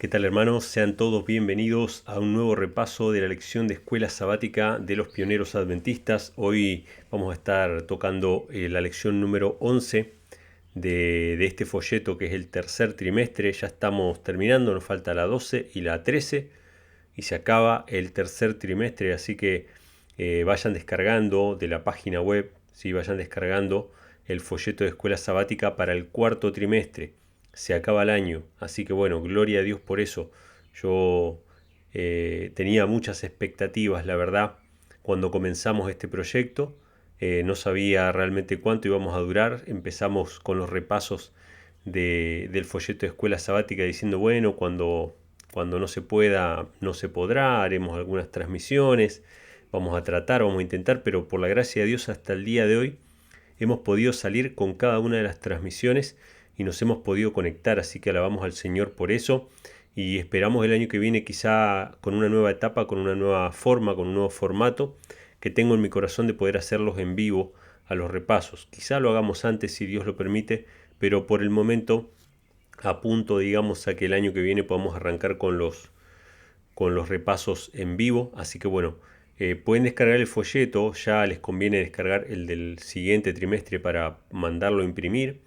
¿Qué tal, hermanos? Sean todos bienvenidos a un nuevo repaso de la lección de Escuela Sabática de los Pioneros Adventistas. Hoy vamos a estar tocando la lección número 11 de este folleto, que es el tercer trimestre. Ya estamos terminando, nos falta la 12 y la 13 y se acaba el tercer trimestre, así que vayan descargando de la página web, ¿sí? Vayan descargando el folleto de Escuela Sabática para el cuarto trimestre. Se acaba el año, así que bueno, gloria a Dios por eso. Yo tenía muchas expectativas, la verdad, cuando comenzamos este proyecto. No sabía realmente cuánto íbamos a durar. Empezamos con los repasos del folleto de Escuela Sabática diciendo, bueno, cuando no se pueda, no se podrá, haremos algunas transmisiones, vamos a tratar, vamos a intentar, pero por la gracia de Dios hasta el día de hoy hemos podido salir con cada una de las transmisiones y nos hemos podido conectar, así que alabamos al Señor por eso y esperamos el año que viene quizá con una nueva etapa, con una nueva forma, con un nuevo formato que tengo en mi corazón de poder hacerlos en vivo a los repasos. Quizá lo hagamos antes si Dios lo permite, pero por el momento apunto, digamos, a que el año que viene podamos arrancar con los repasos en vivo. Así que bueno, pueden descargar el folleto, ya les conviene descargar el del siguiente trimestre para mandarlo a imprimir.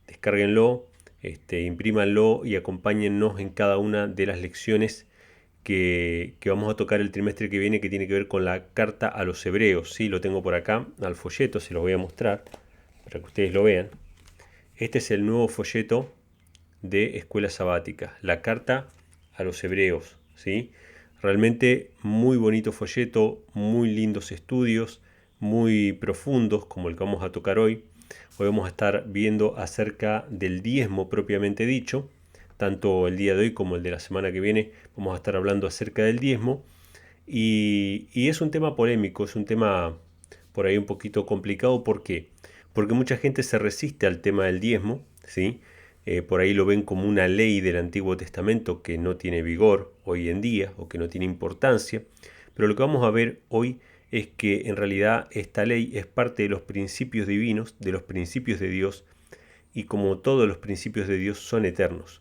Descárguenlo, imprímanlo y acompáñennos en cada una de las lecciones que vamos a tocar el trimestre que viene, que tiene que ver con la carta a los hebreos. ¿Sí? Lo tengo por acá, al folleto, se lo voy a mostrar para que ustedes lo vean. Este es el nuevo folleto de Escuela Sabática, la carta a los hebreos, ¿sí? Realmente muy bonito folleto, muy lindos estudios, muy profundos como el que vamos a tocar hoy. Hoy vamos a estar viendo acerca del diezmo propiamente dicho, tanto el día de hoy como el de la semana que viene vamos a estar hablando acerca del diezmo y es un tema polémico, es un tema por ahí un poquito complicado. ¿Por qué? Porque mucha gente se resiste al tema del diezmo, ¿sí? Por ahí lo ven como una ley del Antiguo Testamento que no tiene vigor hoy en día o que no tiene importancia, pero lo que vamos a ver hoy es que en realidad esta ley es parte de los principios divinos, de los principios de Dios, y como todos los principios de Dios son eternos.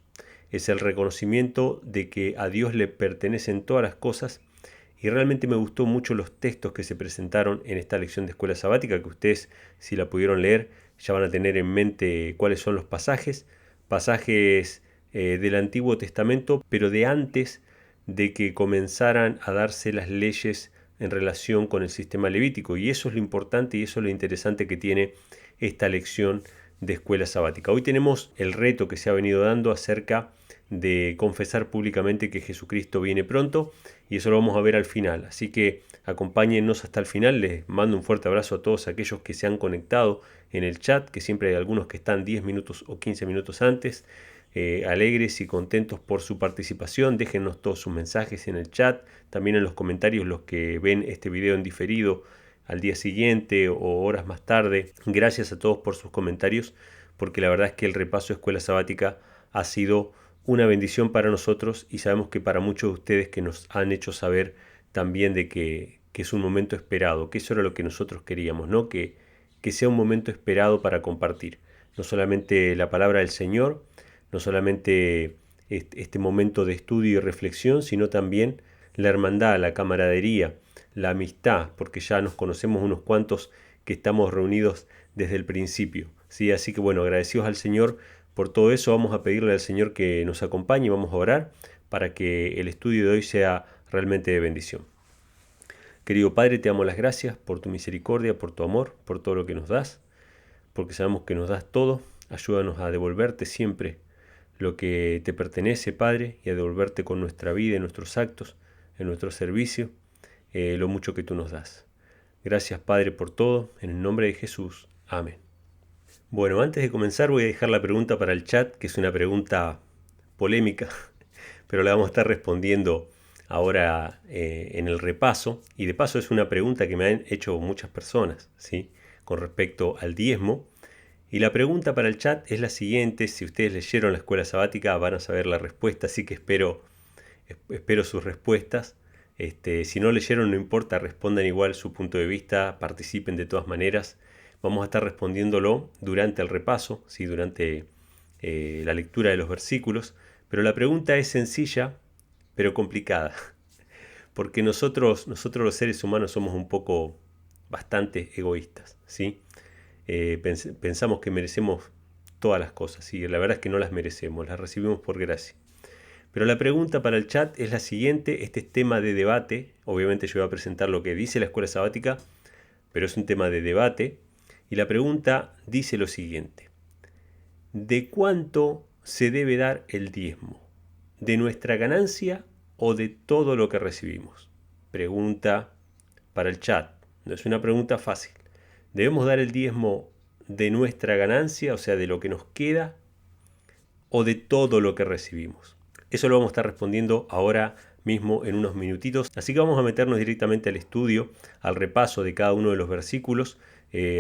Es el reconocimiento de que a Dios le pertenecen todas las cosas y realmente me gustó mucho los textos que se presentaron en esta lección de Escuela Sabática, que ustedes, si la pudieron leer, ya van a tener en mente cuáles son los pasajes del Antiguo Testamento, pero de antes de que comenzaran a darse las leyes en relación con el sistema levítico. Y eso es lo importante y eso es lo interesante que tiene esta lección de Escuela Sabática. Hoy tenemos el reto que se ha venido dando acerca de confesar públicamente que Jesucristo viene pronto, y eso lo vamos a ver al final. Así que acompáñennos hasta el final. Les mando un fuerte abrazo a todos aquellos que se han conectado en el chat, que siempre hay algunos que están 10 minutos o 15 minutos antes. Alegres y contentos por su participación. Déjennos todos sus mensajes en el chat, también en los comentarios los que ven este video en diferido al día siguiente o horas más tarde. Gracias a todos por sus comentarios, porque la verdad es que el repaso de Escuela Sabática ha sido una bendición para nosotros y sabemos que para muchos de ustedes que nos han hecho saber también de que es un momento esperado, que eso era lo que nosotros queríamos, ¿no? Que sea un momento esperado para compartir, no solamente la palabra del Señor, no solamente este momento de estudio y reflexión, sino también la hermandad, la camaradería, la amistad, porque ya nos conocemos unos cuantos que estamos reunidos desde el principio, ¿sí? Así que bueno, agradecidos al Señor por todo eso. Vamos a pedirle al Señor que nos acompañe, vamos a orar para que el estudio de hoy sea realmente de bendición. Querido Padre, te damos las gracias por tu misericordia, por tu amor, por todo lo que nos das, porque sabemos que nos das todo. Ayúdanos a devolverte siempre lo que te pertenece, Padre, y a devolverte con nuestra vida, en nuestros actos, en nuestro servicio, lo mucho que tú nos das. Gracias, Padre, por todo. En el nombre de Jesús. Amén. Bueno, antes de comenzar voy a dejar la pregunta para el chat, que es una pregunta polémica, pero la vamos a estar respondiendo ahora en el repaso. Y de paso es una pregunta que me han hecho muchas personas, ¿sí? Con respecto al diezmo. Y la pregunta para el chat es la siguiente. Si ustedes leyeron la Escuela Sabática van a saber la respuesta, así que espero sus respuestas. Si no leyeron, no importa, respondan igual su punto de vista, participen de todas maneras. Vamos a estar respondiéndolo durante el repaso, ¿sí? Durante la lectura de los versículos, Pero la pregunta es sencilla, pero complicada. Porque nosotros los seres humanos somos un poco bastante egoístas, ¿sí? Pensamos que merecemos todas las cosas y la verdad es que no las merecemos, las recibimos por gracia. Pero la pregunta para el chat es la siguiente, este es tema de debate, obviamente yo voy a presentar lo que dice la escuela sabática, pero es un tema de debate, y la pregunta dice lo siguiente: ¿de cuánto se debe dar el diezmo? ¿De nuestra ganancia o de todo lo que recibimos? Pregunta para el chat, no es una pregunta fácil. ¿Debemos dar el diezmo de nuestra ganancia, o sea, de lo que nos queda, o de todo lo que recibimos? Eso lo vamos a estar respondiendo ahora mismo en unos minutitos. Así que vamos a meternos directamente al estudio, al repaso de cada uno de los versículos.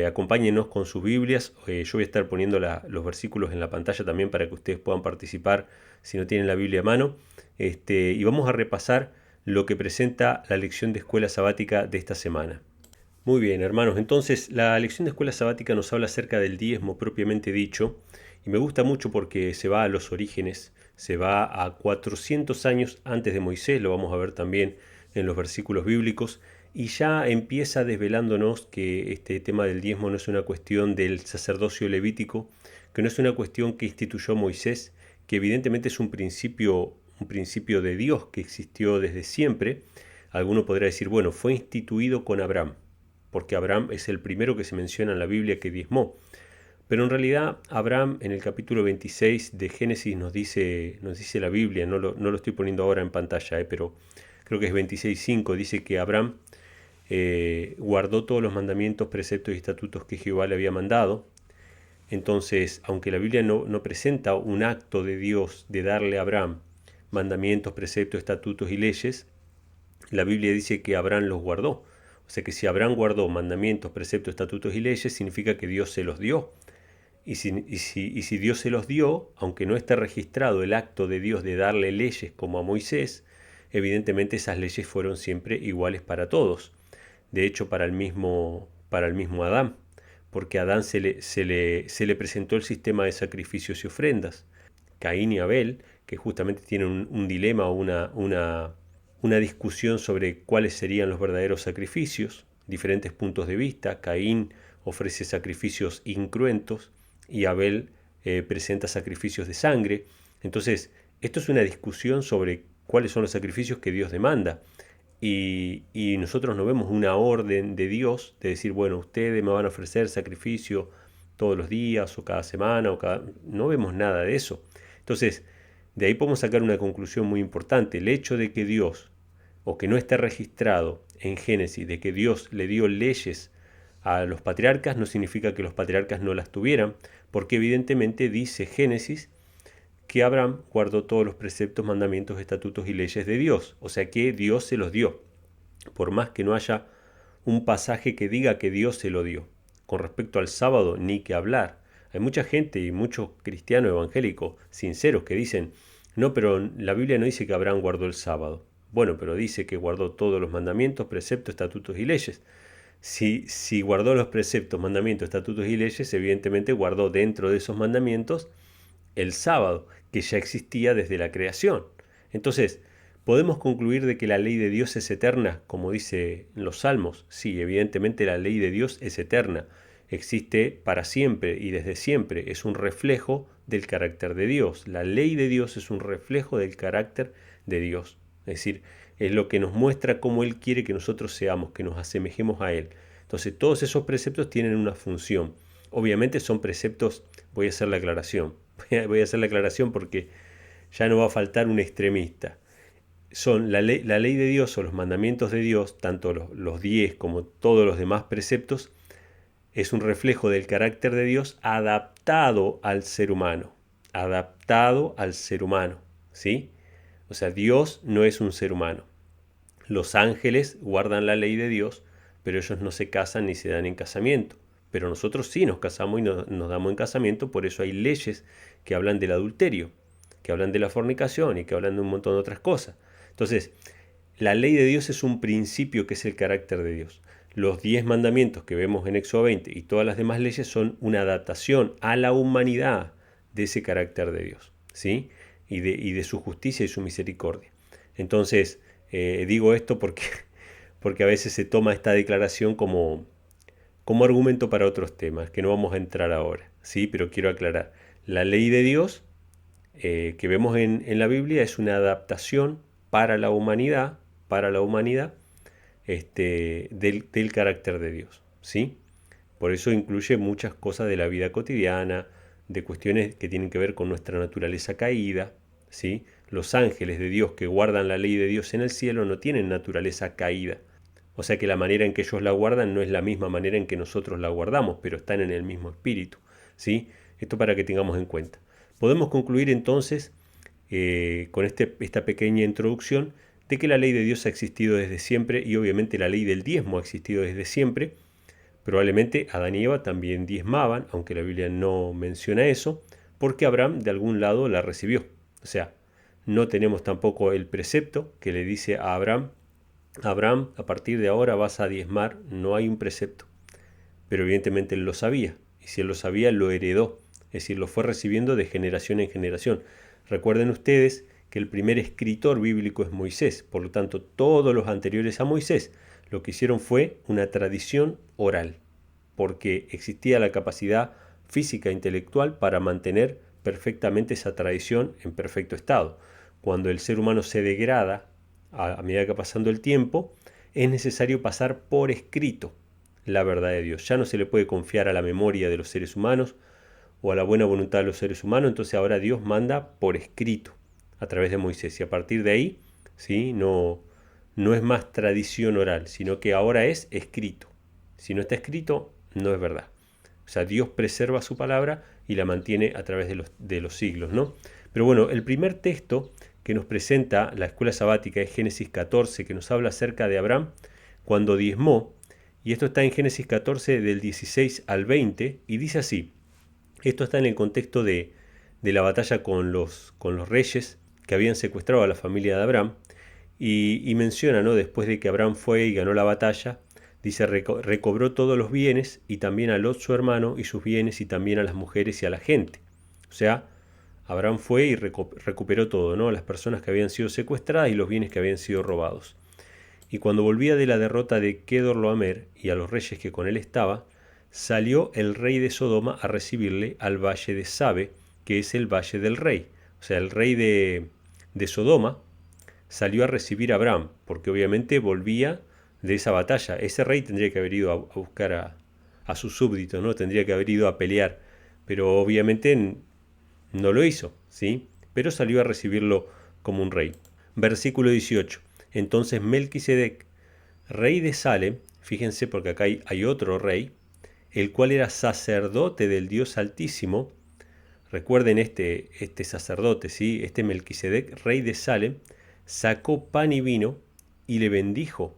Acompáñenos con sus Biblias. Yo voy a estar poniendo los versículos en la pantalla también para que ustedes puedan participar si no tienen la Biblia a mano. Y vamos a repasar lo que presenta la lección de escuela sabática de esta semana. Muy bien, hermanos, entonces la lección de escuela sabática nos habla acerca del diezmo propiamente dicho, y me gusta mucho porque se va a los orígenes, se va a 400 años antes de Moisés, lo vamos a ver también en los versículos bíblicos, y ya empieza desvelándonos que este tema del diezmo no es una cuestión del sacerdocio levítico, que no es una cuestión que instituyó Moisés, que evidentemente es un principio de Dios que existió desde siempre. Alguno podrá decir, bueno, fue instituido con Abraham, porque Abraham es el primero que se menciona en la Biblia que diezmó. Pero en realidad Abraham en el capítulo 26 de Génesis nos dice la Biblia, no lo estoy poniendo ahora en pantalla, pero creo que es 26.5, dice que Abraham guardó todos los mandamientos, preceptos y estatutos que Jehová le había mandado. Entonces, aunque la Biblia no presenta un acto de Dios de darle a Abraham mandamientos, preceptos, estatutos y leyes, la Biblia dice que Abraham los guardó. O sea que si Abraham guardó mandamientos, preceptos, estatutos y leyes, significa que Dios se los dio. Y si Dios se los dio, aunque no esté registrado el acto de Dios de darle leyes como a Moisés, evidentemente esas leyes fueron siempre iguales para todos. De hecho, para el mismo Adán, porque a Adán se le presentó el sistema de sacrificios y ofrendas. Caín y Abel, que justamente tienen un dilema o una discusión sobre cuáles serían los verdaderos sacrificios, diferentes puntos de vista. Caín ofrece sacrificios incruentos y Abel presenta sacrificios de sangre. Entonces, esto es una discusión sobre cuáles son los sacrificios que Dios demanda. Y nosotros no vemos una orden de Dios de decir, bueno, ustedes me van a ofrecer sacrificio todos los días o cada semana, no vemos nada de eso. Entonces, de ahí podemos sacar una conclusión muy importante. El hecho de que Dios, o que no esté registrado en Génesis, de que Dios le dio leyes a los patriarcas, no significa que los patriarcas no las tuvieran, porque evidentemente dice Génesis que Abraham guardó todos los preceptos, mandamientos, estatutos y leyes de Dios. O sea que Dios se los dio, por más que no haya un pasaje que diga que Dios se lo dio. Con respecto al sábado, ni que hablar. Hay mucha gente y muchos cristianos evangélicos sinceros que dicen, no, pero la Biblia no dice que Abraham guardó el sábado. Bueno, pero dice que guardó todos los mandamientos, preceptos, estatutos y leyes. Si guardó los preceptos, mandamientos, estatutos y leyes, evidentemente guardó dentro de esos mandamientos el sábado, que ya existía desde la creación. Entonces, ¿podemos concluir de que la ley de Dios es eterna, como dice en los Salmos? Sí, evidentemente la ley de Dios es eterna, existe para siempre y desde siempre, es un reflejo del carácter de Dios. La ley de Dios es un reflejo del carácter de Dios, es decir, es lo que nos muestra cómo Él quiere que nosotros seamos, que nos asemejemos a Él. Entonces, todos esos preceptos tienen una función. Obviamente son preceptos, voy a hacer la aclaración, porque ya no va a faltar un extremista. Son la ley de Dios o los mandamientos de Dios, tanto los 10 como todos los demás preceptos, es un reflejo del carácter de Dios adaptado al ser humano. Adaptado al ser humano, ¿sí? O sea, Dios no es un ser humano. Los ángeles guardan la ley de Dios, pero ellos no se casan ni se dan en casamiento. Pero nosotros sí nos casamos y nos damos en casamiento, por eso hay leyes que hablan del adulterio, que hablan de la fornicación y que hablan de un montón de otras cosas. Entonces, la ley de Dios es un principio que es el carácter de Dios. Los 10 mandamientos que vemos en Éxodo 20 y todas las demás leyes son una adaptación a la humanidad de ese carácter de Dios, ¿sí? y de su justicia y su misericordia. Entonces, digo esto porque a veces se toma esta declaración como argumento para otros temas, que no vamos a entrar ahora, ¿sí? Pero quiero aclarar, la ley de Dios que vemos en la Biblia es una adaptación para la humanidad del carácter de Dios, ¿sí? Por eso incluye muchas cosas de la vida cotidiana, de cuestiones que tienen que ver con nuestra naturaleza caída, ¿sí? Los ángeles de Dios que guardan la ley de Dios en el cielo no tienen naturaleza caída. O sea que la manera en que ellos la guardan no es la misma manera en que nosotros la guardamos, pero están en el mismo espíritu, ¿sí? Esto para que tengamos en cuenta. Podemos concluir entonces con esta pequeña introducción de que la ley de Dios ha existido desde siempre y obviamente la ley del diezmo ha existido desde siempre. Probablemente Adán y Eva también diezmaban, aunque la Biblia no menciona eso, porque Abraham de algún lado la recibió. O sea, no tenemos tampoco el precepto que le dice a Abraham, Abraham, a partir de ahora vas a diezmar, no hay un precepto. Pero evidentemente él lo sabía, y si él lo sabía, lo heredó, es decir, lo fue recibiendo de generación en generación. Recuerden ustedes que el primer escritor bíblico es Moisés, por lo tanto todos los anteriores a Moisés lo que hicieron fue una tradición oral, porque existía la capacidad física e intelectual para mantener perfectamente esa tradición en perfecto estado. Cuando el ser humano se degrada a medida que va pasando el tiempo, es necesario pasar por escrito la verdad de Dios. Ya no se le puede confiar a la memoria de los seres humanos o a la buena voluntad de los seres humanos, entonces ahora Dios manda por escrito a través de Moisés y a partir de ahí, ¿sí? No es más tradición oral, sino que ahora es escrito. Si no está escrito, no es verdad. O sea, Dios preserva su palabra y la mantiene a través de los siglos, ¿no? Pero bueno, el primer texto que nos presenta la escuela sabática es Génesis 14, que nos habla acerca de Abraham cuando diezmó, y esto está en Génesis 14 del 16 al 20, y dice así, esto está en el contexto de la batalla con los reyes que habían secuestrado a la familia de Abraham, y menciona, ¿no? Después de que Abraham fue y ganó la batalla, dice, recobró todos los bienes y también a Lot su hermano y sus bienes y también a las mujeres y a la gente. O sea, Abraham fue y recuperó todo, ¿no? Las personas que habían sido secuestradas y los bienes que habían sido robados. Y cuando volvía de la derrota de Kedorlaomer y a los reyes que con él estaba, salió el rey de Sodoma a recibirle al valle de Sabe, que es el valle del rey. O sea, el rey de Sodoma salió a recibir a Abraham, porque obviamente volvía de esa batalla. Ese rey tendría que haber ido a buscar a sus súbditos, ¿no? Tendría que haber ido a pelear, pero obviamente no lo hizo, ¿sí? Pero salió a recibirlo como un rey. Versículo 18. Entonces Melquisedec, rey de Salem, fíjense porque acá hay otro rey, el cual era sacerdote del Dios Altísimo. Recuerden este sacerdote, ¿sí? Este Melquisedec, rey de Salem, sacó pan y vino y le bendijo.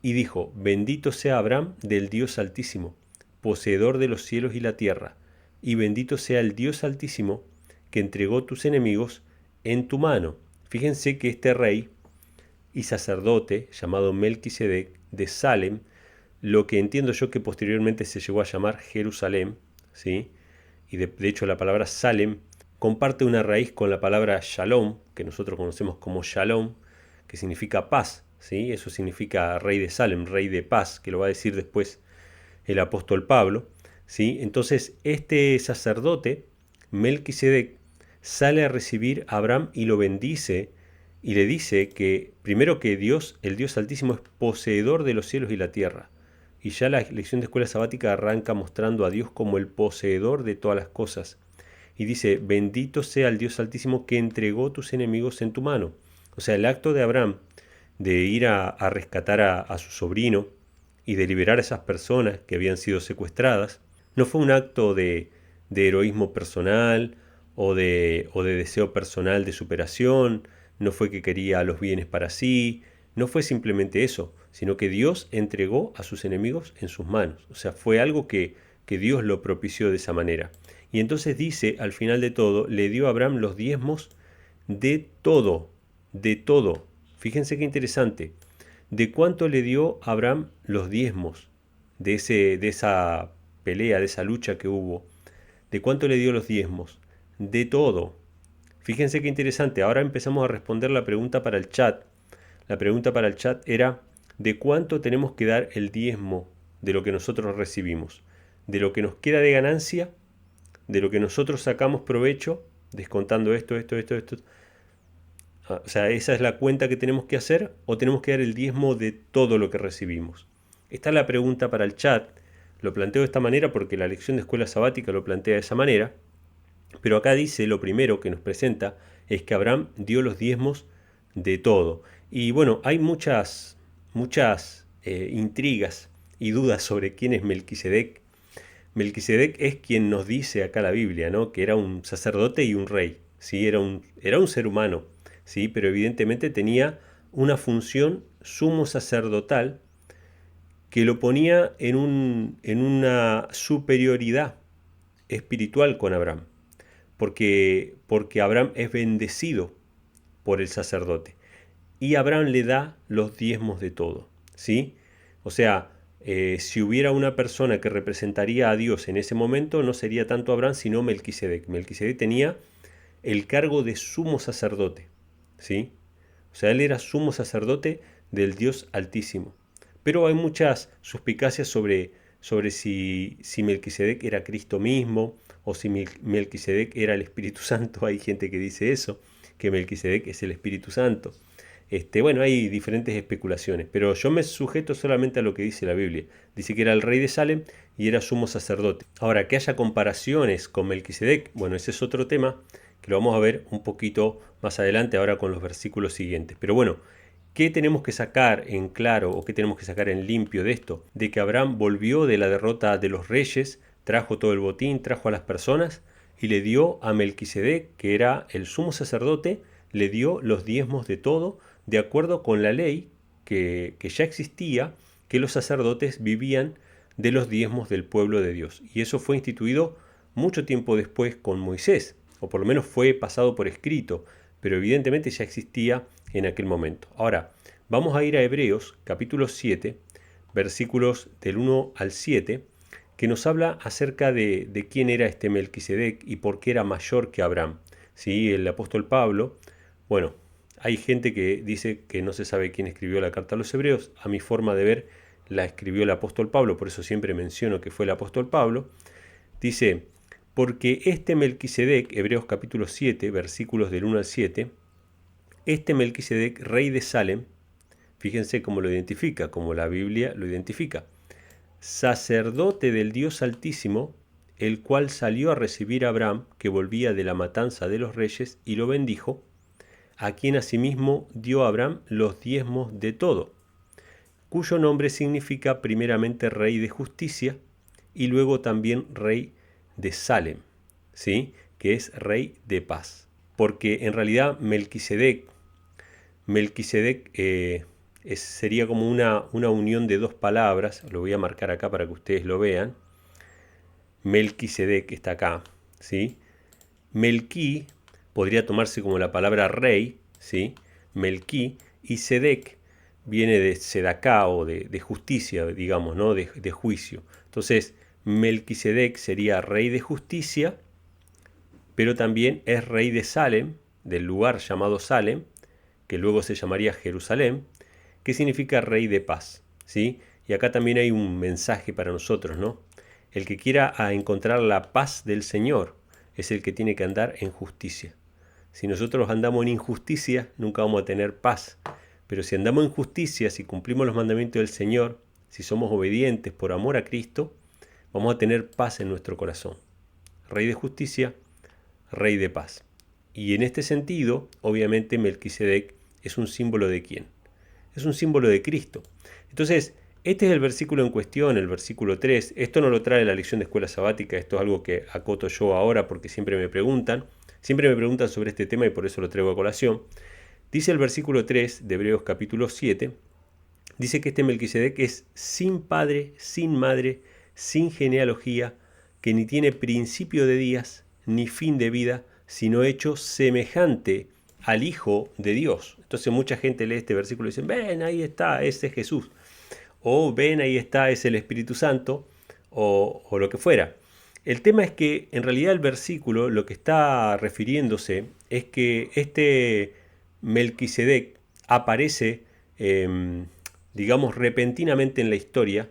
Y dijo, bendito sea Abraham del Dios Altísimo, poseedor de los cielos y la tierra, y bendito sea el Dios Altísimo, que entregó tus enemigos en tu mano. Fíjense que este rey y sacerdote, llamado Melquisedec de Salem, lo que entiendo yo que posteriormente se llegó a llamar Jerusalén, ¿sí? Y de hecho la palabra Salem comparte una raíz con la palabra Shalom, que nosotros conocemos como Shalom, que significa paz, ¿sí? Eso significa rey de Salem, rey de paz, que lo va a decir después el apóstol Pablo, ¿sí? Entonces este sacerdote, Melquisedec, sale a recibir a Abraham y lo bendice y le dice que primero que Dios, el Dios Altísimo, es poseedor de los cielos y la tierra. Y ya la lección de escuela sabática arranca mostrando a Dios como el poseedor de todas las cosas. Y dice, bendito sea el Dios Altísimo que entregó tus enemigos en tu mano. O sea, el acto de Abraham de ir a rescatar a su sobrino y de liberar a esas personas que habían sido secuestradas, no fue un acto de heroísmo personal o de deseo personal de superación, no fue que quería los bienes para sí, no fue simplemente eso, sino que Dios entregó a sus enemigos en sus manos. O sea, fue algo que Dios lo propició de esa manera. Y entonces dice, al final de todo, le dio a Abraham los diezmos de todo, de todo. Fíjense qué interesante. ¿De cuánto le dio a Abraham los diezmos de esa pelea, de esa lucha que hubo? ¿De cuánto le dio los diezmos? De todo. Fíjense qué interesante. Ahora empezamos a responder la pregunta para el chat. La pregunta para el chat era: ¿de cuánto tenemos que dar el diezmo de lo que nosotros recibimos? ¿De lo que nos queda de ganancia? ¿De lo que nosotros sacamos provecho? Descontando esto. O sea, esa es la cuenta que tenemos que hacer, o tenemos que dar el diezmo de todo lo que recibimos. Esta es la pregunta para el chat. Lo planteo de esta manera porque la lección de escuela sabática lo plantea de esa manera. Pero acá dice, lo primero que nos presenta es que Abraham dio los diezmos de todo. Y bueno, hay muchas intrigas y dudas sobre quién es Melquisedec. Melquisedec es quien nos dice acá la Biblia, ¿no? Que era un sacerdote y un rey, ¿sí? Era un ser humano, ¿sí? Pero evidentemente tenía una función sumo sacerdotal que lo ponía en una superioridad espiritual con Abraham, porque Abraham es bendecido por el sacerdote y Abraham le da los diezmos de todo, ¿sí? O sea, si hubiera una persona que representaría a Dios en ese momento, no sería tanto Abraham, sino Melquisedec. Melquisedec tenía el cargo de sumo sacerdote, ¿sí? O sea, él era sumo sacerdote del Dios Altísimo. Pero hay muchas suspicacias sobre si Melquisedec era Cristo mismo o si Melquisedec era el Espíritu Santo. Hay gente que dice eso, que Melquisedec es el Espíritu Santo. Bueno, hay diferentes especulaciones, pero yo me sujeto solamente a lo que dice la Biblia. Dice que era el rey de Salem y era sumo sacerdote. Ahora, que haya comparaciones con Melquisedec, bueno, ese es otro tema que lo vamos a ver un poquito más adelante, ahora con los versículos siguientes. Pero bueno, ¿qué tenemos que sacar en claro o qué tenemos que sacar en limpio de esto? De que Abraham volvió de la derrota de los reyes, trajo todo el botín, trajo a las personas y le dio a Melquisedec, que era el sumo sacerdote, le dio los diezmos de todo, de acuerdo con la ley que ya existía, que los sacerdotes vivían de los diezmos del pueblo de Dios. Y eso fue instituido mucho tiempo después con Moisés, o por lo menos fue pasado por escrito, pero evidentemente ya existía en aquel momento. Ahora, vamos a ir a Hebreos capítulo 7, versículos del 1 al 7, que nos habla acerca de quién era este Melquisedec y por qué era mayor que Abraham. ¿Sí? El apóstol Pablo, bueno, hay gente que dice que no se sabe quién escribió la carta a los Hebreos. A mi forma de ver, la escribió el apóstol Pablo, por eso siempre menciono que fue el apóstol Pablo. Dice: porque este Melquisedec, Hebreos capítulo 7, versículos del 1 al 7, este Melquisedec, rey de Salem, fíjense cómo lo identifica, como la Biblia lo identifica, sacerdote del Dios Altísimo, el cual salió a recibir a Abraham, que volvía de la matanza de los reyes, y lo bendijo, a quien asimismo dio a Abraham los diezmos de todo, cuyo nombre significa primeramente rey de justicia y luego también rey de Salem, ¿sí? Que es rey de paz. Porque en realidad Melquisedec sería como una unión de dos palabras. Lo voy a marcar acá para que ustedes lo vean. Melquisedec está acá, ¿sí? Melquí podría tomarse como la palabra rey, ¿sí? Melquí, y Sedec viene de Sedacá o de justicia, digamos, ¿no? De juicio. Entonces, Melquisedec sería rey de justicia, pero también es rey de Salem, del lugar llamado Salem, que luego se llamaría Jerusalén, que significa rey de paz, ¿sí? Y acá también hay un mensaje para nosotros, ¿no? El que quiera encontrar la paz del Señor es el que tiene que andar en justicia. Si nosotros andamos en injusticia, nunca vamos a tener paz. Pero si andamos en justicia, si cumplimos los mandamientos del Señor, si somos obedientes por amor a Cristo, vamos a tener paz en nuestro corazón. Rey de justicia, rey de paz. Y en este sentido, obviamente Melquisedec es un símbolo de ¿quién? Es un símbolo de Cristo. Entonces, este es el versículo en cuestión, el versículo 3. Esto no lo trae la lección de escuela sabática, esto es algo que acoto yo ahora porque siempre me preguntan sobre este tema y por eso lo traigo a colación. Dice el versículo 3 de Hebreos capítulo 7, dice que este Melquisedec es sin padre, sin madre, sin genealogía, que ni tiene principio de días, ni fin de vida, sino hecho semejante al Hijo de Dios. Entonces mucha gente lee este versículo y dice: ven, ahí está, ese es Jesús. O ven, ahí está, es el Espíritu Santo, o lo que fuera. El tema es que en realidad el versículo lo que está refiriéndose es que este Melquisedec aparece, digamos, repentinamente en la historia.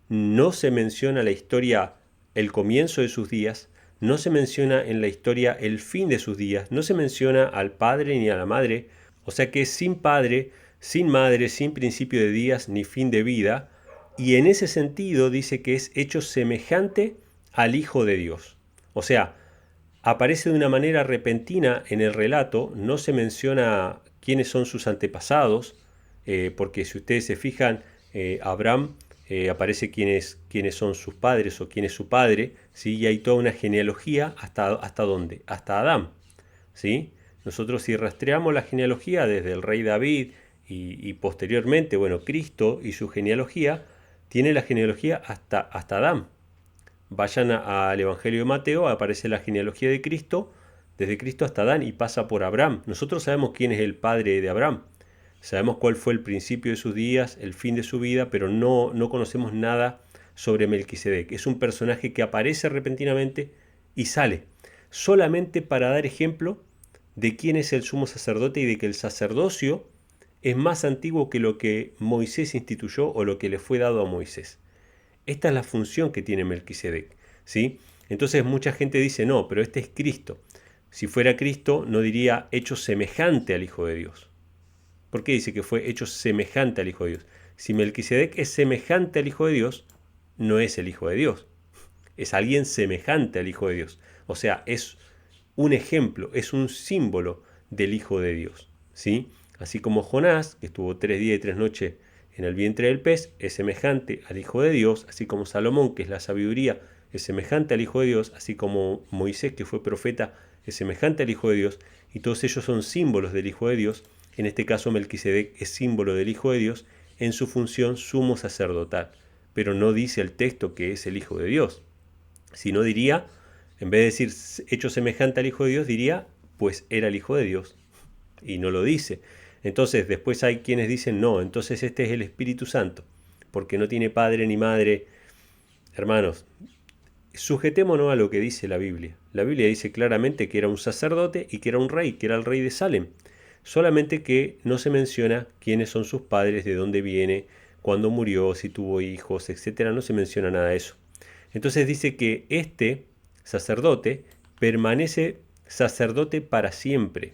No se menciona la historia el comienzo de sus días, no se menciona en la historia el fin de sus días, no se menciona al padre ni a la madre, o sea que es sin padre, sin madre, sin principio de días ni fin de vida, y en ese sentido dice que es hecho semejante al Hijo de Dios. O sea, aparece de una manera repentina en el relato, no se menciona quiénes son sus antepasados, porque si ustedes se fijan, Abraham aparece quiénes son sus padres o quién es su padre, ¿sí? Y hay toda una genealogía hasta dónde, hasta Adán. ¿Sí? Nosotros si rastreamos la genealogía desde el rey David y posteriormente, bueno, Cristo y su genealogía, tiene la genealogía hasta Adán. Vayan al Evangelio de Mateo, aparece la genealogía de Cristo, desde Cristo hasta Adán y pasa por Abraham. Nosotros sabemos quién es el padre de Abraham, sabemos cuál fue el principio de sus días, el fin de su vida, pero no conocemos nada sobre Melquisedec. Es un personaje que aparece repentinamente y sale, solamente para dar ejemplo de quién es el sumo sacerdote y de que el sacerdocio es más antiguo que lo que Moisés instituyó o lo que le fue dado a Moisés. Esta es la función que tiene Melquisedec, ¿sí? Entonces mucha gente dice, no, pero este es Cristo. Si fuera Cristo, no diría hecho semejante al Hijo de Dios. ¿Por qué dice que fue hecho semejante al Hijo de Dios? Si Melquisedec es semejante al Hijo de Dios, no es el Hijo de Dios. Es alguien semejante al Hijo de Dios. O sea, es un ejemplo, es un símbolo del Hijo de Dios, ¿sí? Así como Jonás, que estuvo 3 días y 3 noches en el vientre del pez, es semejante al Hijo de Dios, así como Salomón, que es la sabiduría, es semejante al Hijo de Dios, así como Moisés, que fue profeta, es semejante al Hijo de Dios, y todos ellos son símbolos del Hijo de Dios. En este caso Melquisedec es símbolo del Hijo de Dios en su función sumo sacerdotal, pero no dice el texto que es el Hijo de Dios, sino diría, en vez de decir hecho semejante al Hijo de Dios, diría, pues era el Hijo de Dios, y no lo dice. Entonces después hay quienes dicen, no, entonces este es el Espíritu Santo, porque no tiene padre ni madre. Hermanos, sujetémonos a lo que dice la Biblia. La Biblia dice claramente que era un sacerdote y que era un rey, que era el rey de Salem. Solamente que no se menciona quiénes son sus padres, de dónde viene, cuándo murió, si tuvo hijos, etc. No se menciona nada de eso. Entonces dice que este sacerdote permanece sacerdote para siempre.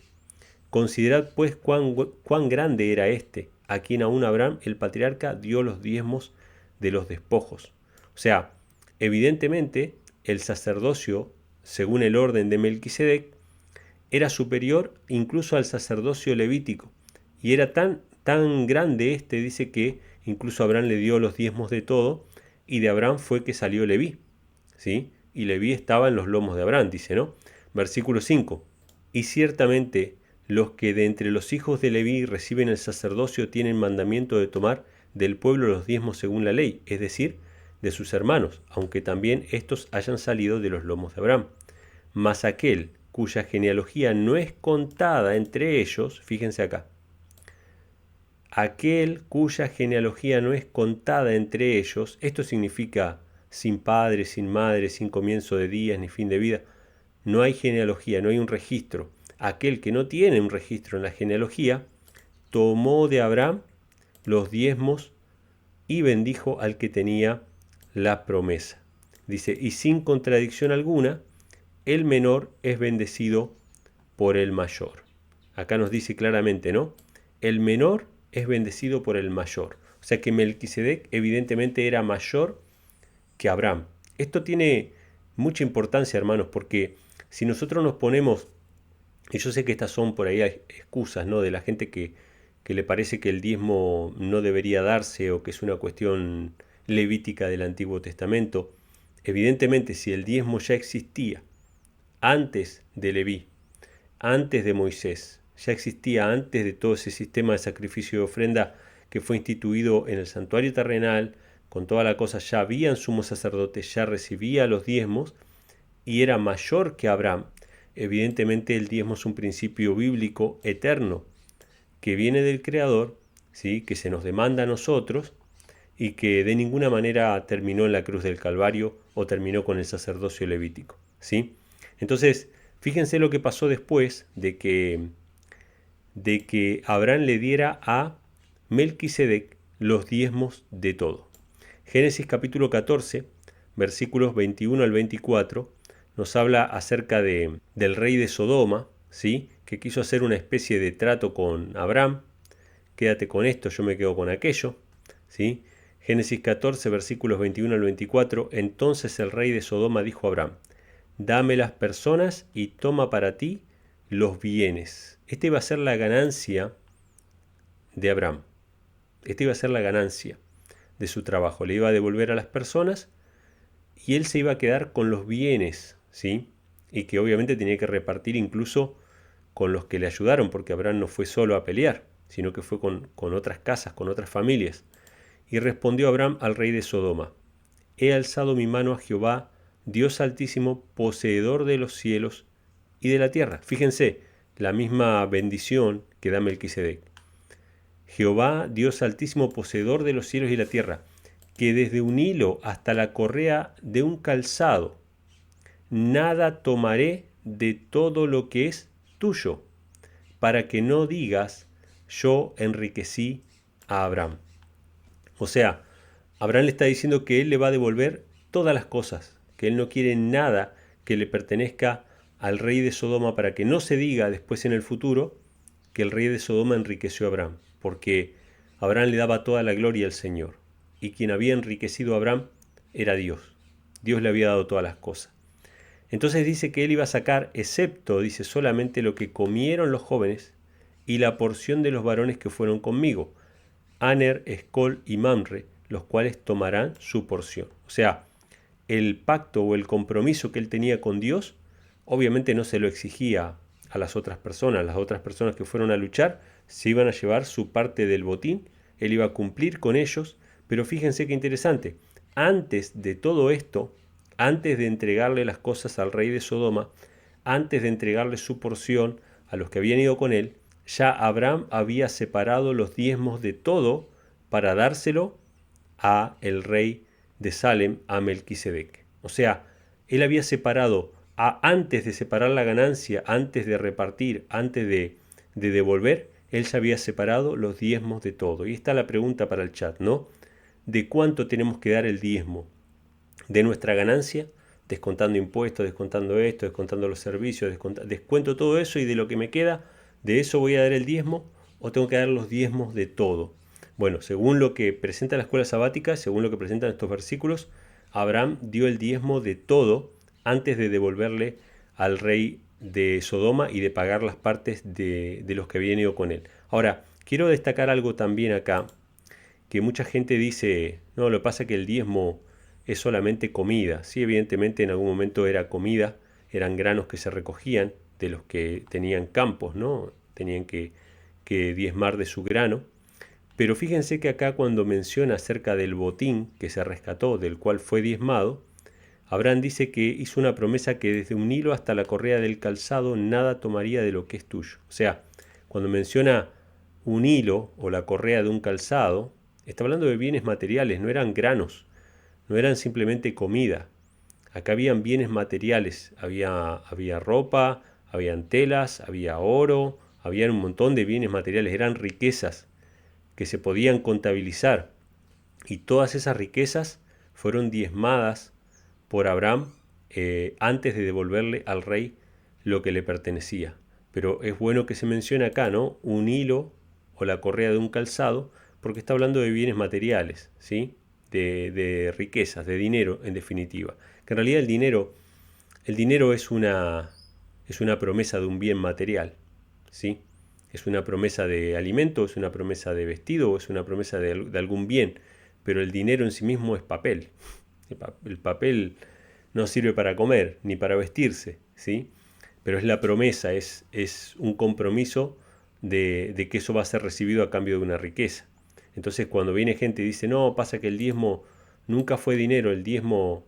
Considerad pues cuán grande era este, a quien aún Abraham el patriarca dio los diezmos de los despojos. O sea, evidentemente el sacerdocio, según el orden de Melquisedec, era superior incluso al sacerdocio levítico. Y era tan grande este, dice que incluso Abraham le dio los diezmos de todo, y de Abraham fue que salió Leví, ¿sí? Y Leví estaba en los lomos de Abraham, dice, ¿no? Versículo 5. Y ciertamente los que de entre los hijos de Leví reciben el sacerdocio tienen mandamiento de tomar del pueblo los diezmos según la ley, es decir, de sus hermanos, aunque también estos hayan salido de los lomos de Abraham. Mas aquel cuya genealogía no es contada entre ellos, fíjense acá, aquel cuya genealogía no es contada entre ellos, esto significa sin padre, sin madre, sin comienzo de días ni fin de vida, no hay genealogía, no hay un registro. Aquel que no tiene un registro en la genealogía, tomó de Abraham los diezmos y bendijo al que tenía la promesa. Dice, y sin contradicción alguna, el menor es bendecido por el mayor. Acá nos dice claramente, ¿no? El menor es bendecido por el mayor. O sea que Melquisedec evidentemente era mayor que Abraham. Esto tiene mucha importancia, hermanos, porque si nosotros nos ponemos, y yo sé que estas son por ahí excusas, ¿no? De la gente que le parece que el diezmo no debería darse o que es una cuestión levítica del Antiguo Testamento. Evidentemente, si el diezmo ya existía antes de Leví, antes de Moisés, ya existía antes de todo ese sistema de sacrificio y ofrenda que fue instituido en el santuario terrenal, con toda la cosa, ya habían sumo sacerdote, ya recibía los diezmos y era mayor que Abraham. Evidentemente el diezmo es un principio bíblico eterno que viene del Creador, ¿sí? Que se nos demanda a nosotros y que de ninguna manera terminó en la cruz del Calvario o terminó con el sacerdocio levítico, ¿sí? Entonces, fíjense lo que pasó después de que Abraham le diera a Melquisedec los diezmos de todo. Génesis capítulo 14, versículos 21 al 24, nos habla acerca del rey de Sodoma, ¿sí? Que quiso hacer una especie de trato con Abraham. Quédate con esto, yo me quedo con aquello, ¿sí? Génesis 14, versículos 21 al 24. Entonces el rey de Sodoma dijo a Abraham: dame las personas y toma para ti los bienes. Esta iba a ser la ganancia de Abraham. Esta iba a ser la ganancia de su trabajo. Le iba a devolver a las personas y él se iba a quedar con los bienes, ¿sí? Y que obviamente tenía que repartir incluso con los que le ayudaron, porque Abraham no fue solo a pelear, sino que fue con otras casas, con otras familias. Y respondió Abraham al rey de Sodoma: he alzado mi mano a Jehová, Dios altísimo, poseedor de los cielos y de la tierra. Fíjense, la misma bendición que da Melquisedec. Jehová, Dios altísimo, poseedor de los cielos y la tierra, que desde un hilo hasta la correa de un calzado, nada tomaré de todo lo que es tuyo, para que no digas, yo enriquecí a Abraham. O sea, Abraham le está diciendo que él le va a devolver todas las cosas, que él no quiere nada que le pertenezca al rey de Sodoma, para que no se diga después en el futuro que el rey de Sodoma enriqueció a Abraham, porque Abraham le daba toda la gloria al Señor, y quien había enriquecido a Abraham era Dios. Dios le había dado todas las cosas. Entonces dice que él iba a sacar, excepto, dice, solamente lo que comieron los jóvenes y la porción de los varones que fueron conmigo, Aner, Escol y Mamre, los cuales tomarán su porción. O sea, el pacto o el compromiso que él tenía con Dios, obviamente no se lo exigía a las otras personas que fueron a luchar, se iban a llevar su parte del botín, él iba a cumplir con ellos, pero fíjense qué interesante, antes de todo esto, antes de entregarle las cosas al rey de Sodoma, antes de entregarle su porción a los que habían ido con él, ya Abraham había separado los diezmos de todo para dárselo a el rey de Salem, a Melquisedec. O sea, él había separado, antes de separar la ganancia, antes de repartir, antes de devolver, él ya había separado los diezmos de todo. Y está la pregunta para el chat, ¿no? ¿De cuánto tenemos que dar el diezmo? ¿De nuestra ganancia? Descontando impuestos, descontando esto, descontando los servicios, descuento todo eso y de lo que me queda, ¿de eso voy a dar el diezmo o tengo que dar los diezmos de todo? Bueno, según lo que presenta la escuela sabática, según lo que presentan estos versículos, Abraham dio el diezmo de todo antes de devolverle al rey de Sodoma y de pagar las partes de los que habían ido con él. Ahora, quiero destacar algo también acá, que mucha gente dice, no, lo que pasa es que el diezmo es solamente comida. Sí, evidentemente en algún momento era comida, eran granos que se recogían de los que tenían campos, ¿no? Tenían que diezmar de su grano. Pero fíjense que acá cuando menciona acerca del botín que se rescató, del cual fue diezmado, Abraham dice que hizo una promesa que desde un hilo hasta la correa del calzado nada tomaría de lo que es tuyo. O sea, cuando menciona un hilo o la correa de un calzado, está hablando de bienes materiales, no eran granos, no eran simplemente comida. Acá habían bienes materiales, había ropa, habían telas, había oro, había un montón de bienes materiales, eran riquezas que se podían contabilizar. Y todas esas riquezas fueron diezmadas por Abraham antes de devolverle al rey lo que le pertenecía. Pero es bueno que se mencione acá, ¿no? Un hilo o la correa de un calzado, porque está hablando de bienes materiales, ¿sí? De riquezas, de dinero en definitiva. Que en realidad el dinero es una promesa de un bien material, ¿sí? Es una promesa de alimento, es una promesa de vestido o es una promesa de algún bien, pero el dinero en sí mismo es papel. El papel no sirve para comer ni para vestirse, ¿sí? Pero es la promesa, es un compromiso de que eso va a ser recibido a cambio de una riqueza. Entonces cuando viene gente y dice, no, pasa que el diezmo nunca fue dinero, el diezmo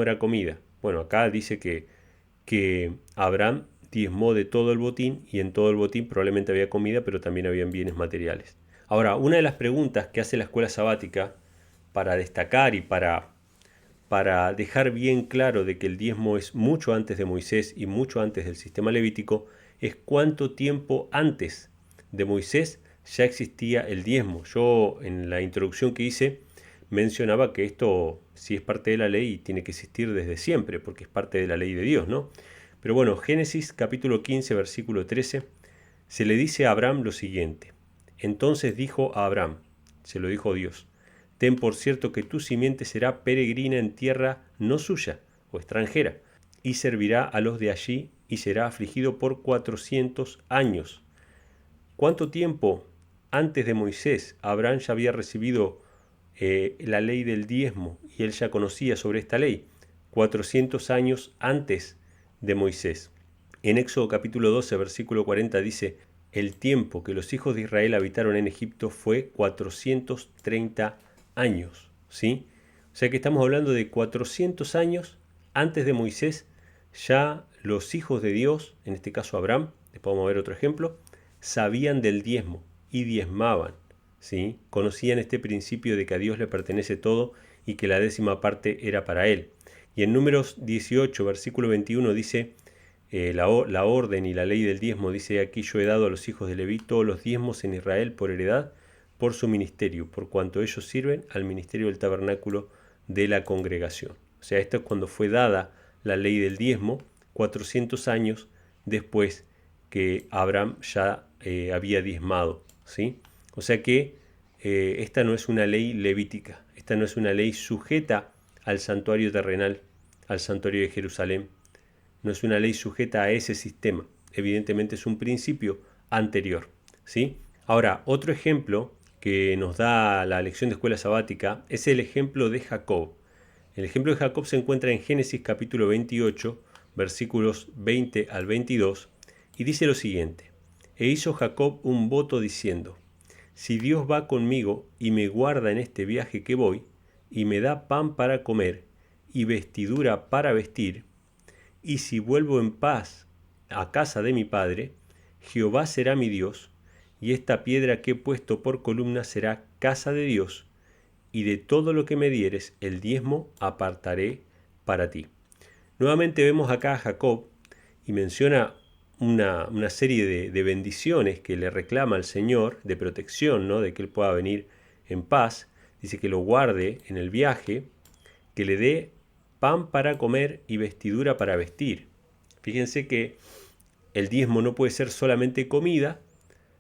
era comida. Bueno, acá dice que Abraham diezmó de todo el botín y en todo el botín probablemente había comida, pero también habían bienes materiales. Ahora, una de las preguntas que hace la escuela sabática destacar y para dejar bien claro de que el diezmo es mucho antes de Moisés y mucho antes del sistema levítico, es cuánto tiempo antes de Moisés ya existía el diezmo. Yo en la introducción que hice mencionaba que esto sí es parte de la ley y tiene que existir desde siempre, porque es parte de la ley de Dios, ¿no? Pero bueno, Génesis capítulo 15, versículo 13, se le dice a Abraham lo siguiente. Entonces dijo a Abraham, se lo dijo Dios, ten por cierto que tu simiente será peregrina en tierra no suya o extranjera, y servirá a los de allí y será afligido por 400 años. ¿Cuánto tiempo antes de Moisés Abraham ya había recibido la ley del diezmo y él ya conocía sobre esta ley? 400 años antes de Moisés. En Éxodo capítulo 12, versículo 40 dice, el tiempo que los hijos de Israel habitaron en Egipto fue 430 años, ¿sí? O sea que estamos hablando de 400 años antes de Moisés, ya los hijos de Dios, en este caso Abraham, después vamos a ver otro ejemplo, sabían del diezmo y diezmaban, ¿sí? Conocían este principio de que a Dios le pertenece todo y que la 10ª parte era para él. Y en Números 18, versículo 21 dice, la orden y la ley del diezmo dice, aquí yo he dado a los hijos de Leví todos los diezmos en Israel por heredad, por su ministerio, por cuanto ellos sirven al ministerio del tabernáculo de la congregación. O sea, esto es cuando fue dada la ley del diezmo, 400 años después que Abraham ya había diezmado, ¿sí? O sea que esta no es una ley levítica, esta no es una ley sujeta al santuario terrenal, al santuario de Jerusalén, no es una ley sujeta a ese sistema, evidentemente es un principio anterior, ¿sí? Ahora, otro ejemplo que nos da la lección de escuela sabática es el ejemplo de Jacob. El ejemplo de Jacob se encuentra en Génesis capítulo 28, versículos 20 al 22, y dice lo siguiente, e hizo Jacob un voto diciendo, si Dios va conmigo y me guarda en este viaje que voy, y me da pan para comer y vestidura para vestir, y si vuelvo en paz a casa de mi padre, Jehová será mi Dios, y esta piedra que he puesto por columna será casa de Dios, y de todo lo que me dieres, el diezmo apartaré para ti. Nuevamente vemos acá a Jacob y menciona una serie de bendiciones que le reclama al Señor, de protección, ¿no? De que él pueda venir en paz. Dice que lo guarde en el viaje, que le dé pan para comer y vestidura para vestir. Fíjense que el diezmo no puede ser solamente comida,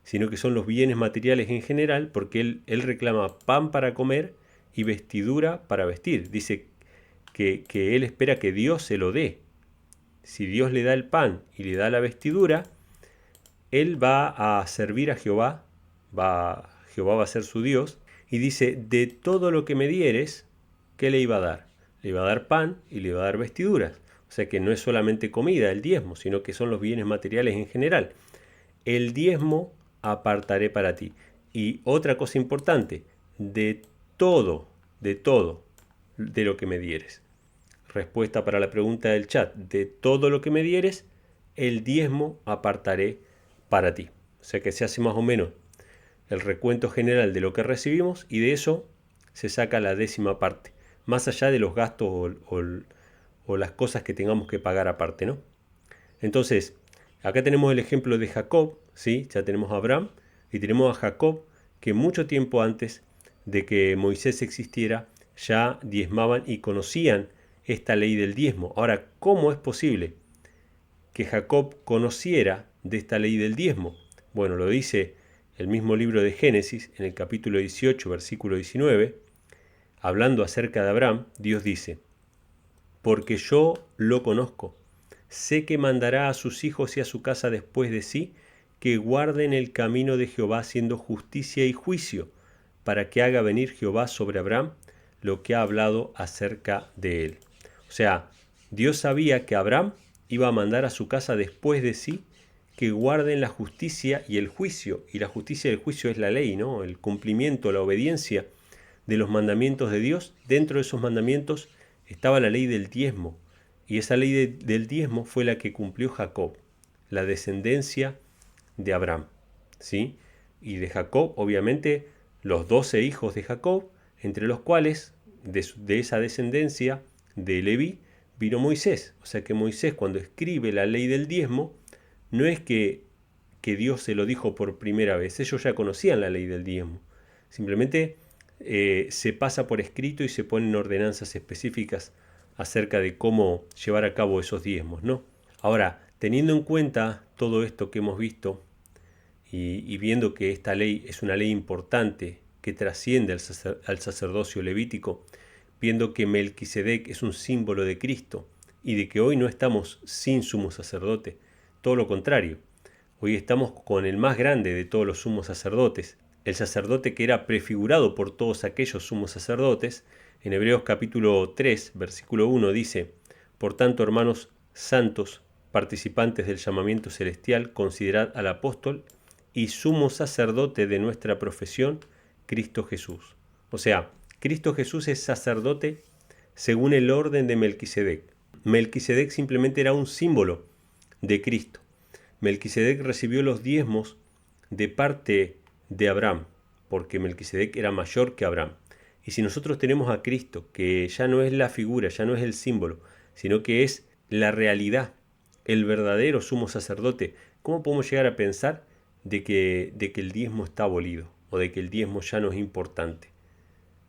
sino que son los bienes materiales en general, porque él reclama pan para comer y vestidura para vestir. Dice que él espera que Dios se lo dé. Si Dios le da el pan y le da la vestidura, él va a servir a Jehová, Jehová va a ser su Dios, y dice, de todo lo que me dieres, ¿qué le iba a dar? Le iba a dar pan y le iba a dar vestiduras. O sea que no es solamente comida el diezmo, sino que son los bienes materiales en general. El diezmo apartaré para ti. Y otra cosa importante, de todo de lo que me dieres. Respuesta para la pregunta del chat, de todo lo que me dieres, el diezmo apartaré para ti. O sea que se hace más o menos el recuento general de lo que recibimos y de eso se saca la 10ª parte, más allá de los gastos o las cosas que tengamos que pagar aparte, ¿no? Entonces, acá tenemos el ejemplo de Jacob, ¿sí? Ya tenemos a Abraham y tenemos a Jacob que mucho tiempo antes de que Moisés existiera ya diezmaban y conocían esta ley del diezmo. Ahora, ¿cómo es posible que Jacob conociera de esta ley del diezmo? Bueno, lo dice el mismo libro de Génesis, en el capítulo 18, versículo 19, hablando acerca de Abraham, Dios dice, porque yo lo conozco, sé que mandará a sus hijos y a su casa después de sí, que guarden el camino de Jehová haciendo justicia y juicio, para que haga venir Jehová sobre Abraham lo que ha hablado acerca de él. O sea, Dios sabía que Abraham iba a mandar a su casa después de sí que guarden la justicia y el juicio. Y la justicia y el juicio es la ley, ¿no? El cumplimiento, la obediencia de los mandamientos de Dios. Dentro de esos mandamientos estaba la ley del diezmo. Y esa ley del diezmo fue la que cumplió Jacob, la descendencia de Abraham, ¿sí? Y de Jacob, obviamente, los 12 hijos de Jacob, entre los cuales, de esa descendencia de Leví, vino Moisés. O sea que Moisés, cuando escribe la ley del diezmo, no es que Dios se lo dijo por primera vez, ellos ya conocían la ley del diezmo. Simplemente se pasa por escrito y se ponen ordenanzas específicas acerca de cómo llevar a cabo esos diezmos, ¿no? Ahora, teniendo en cuenta todo esto que hemos visto y viendo que esta ley es una ley importante que trasciende al sacerdocio levítico, viendo que Melquisedec es un símbolo de Cristo y de que hoy no estamos sin sumo sacerdote, todo lo contrario, hoy estamos con el más grande de todos los sumos sacerdotes, el sacerdote que era prefigurado por todos aquellos sumos sacerdotes. En Hebreos capítulo 3, versículo 1 dice: por tanto, hermanos santos, participantes del llamamiento celestial, considerad al apóstol y sumo sacerdote de nuestra profesión, Cristo Jesús. O sea, Cristo Jesús es sacerdote según el orden de Melquisedec. Melquisedec simplemente era un símbolo de Cristo. Melquisedec recibió los diezmos de parte de Abraham, porque Melquisedec era mayor que Abraham. Y si nosotros tenemos a Cristo, que ya no es la figura, ya no es el símbolo, sino que es la realidad, el verdadero sumo sacerdote, ¿cómo podemos llegar a pensar de que el diezmo está abolido o de que el diezmo ya no es importante?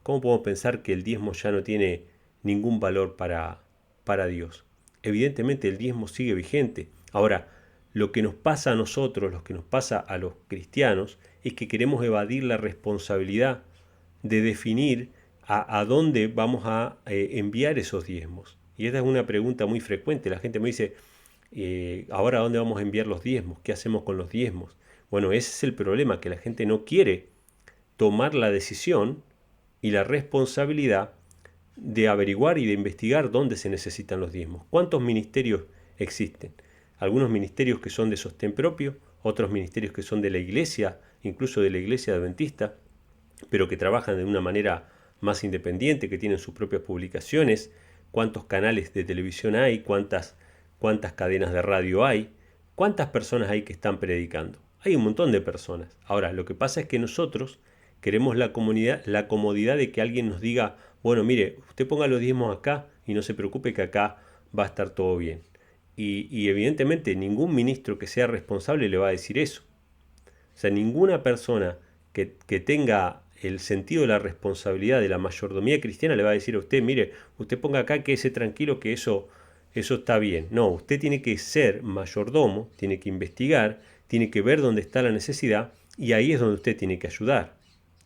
¿Cómo podemos pensar que el diezmo ya no tiene ningún valor para Dios? Evidentemente el diezmo sigue vigente. Ahora, lo que nos pasa a nosotros, lo que nos pasa a los cristianos, es que queremos evadir la responsabilidad de definir a dónde vamos a enviar esos diezmos. Y esta es una pregunta muy frecuente. La gente me dice, ¿ahora a dónde vamos a enviar los diezmos? ¿Qué hacemos con los diezmos? Bueno, ese es el problema, que la gente no quiere tomar la decisión y la responsabilidad de averiguar y de investigar dónde se necesitan los diezmos. ¿Cuántos ministerios existen? Algunos ministerios que son de sostén propio, otros ministerios que son de la iglesia, incluso de la iglesia adventista, pero que trabajan de una manera más independiente, que tienen sus propias publicaciones. ¿Cuántos canales de televisión hay? ¿Cuántas cadenas de radio hay? ¿Cuántas personas hay que están predicando? Hay un montón de personas. Ahora, lo que pasa es que nosotros queremos la comodidad de que alguien nos diga, bueno, mire, usted ponga los diezmos acá y no se preocupe que acá va a estar todo bien. Y evidentemente ningún ministro que sea responsable le va a decir eso. O sea, ninguna persona que tenga el sentido de la responsabilidad de la mayordomía cristiana le va a decir a usted, mire, usted ponga acá, quédese tranquilo que eso está bien. No, usted tiene que ser mayordomo, tiene que investigar, tiene que ver dónde está la necesidad y ahí es donde usted tiene que ayudar.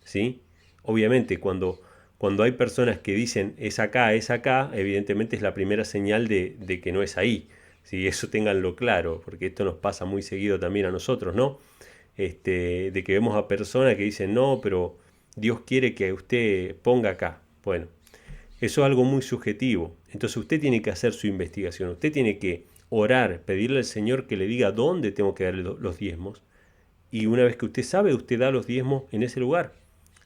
¿Sí? Obviamente cuando hay personas que dicen es acá, evidentemente es la primera señal de que no es ahí. ¿Sí? Eso ténganlo claro, porque esto nos pasa muy seguido también a nosotros, ¿no? De que vemos a personas que dicen, no, pero Dios quiere que usted ponga acá. Bueno, eso es algo muy subjetivo. Entonces usted tiene que hacer su investigación, usted tiene que orar, pedirle al Señor que le diga dónde tengo que dar los diezmos. Y una vez que usted sabe, usted da los diezmos en ese lugar.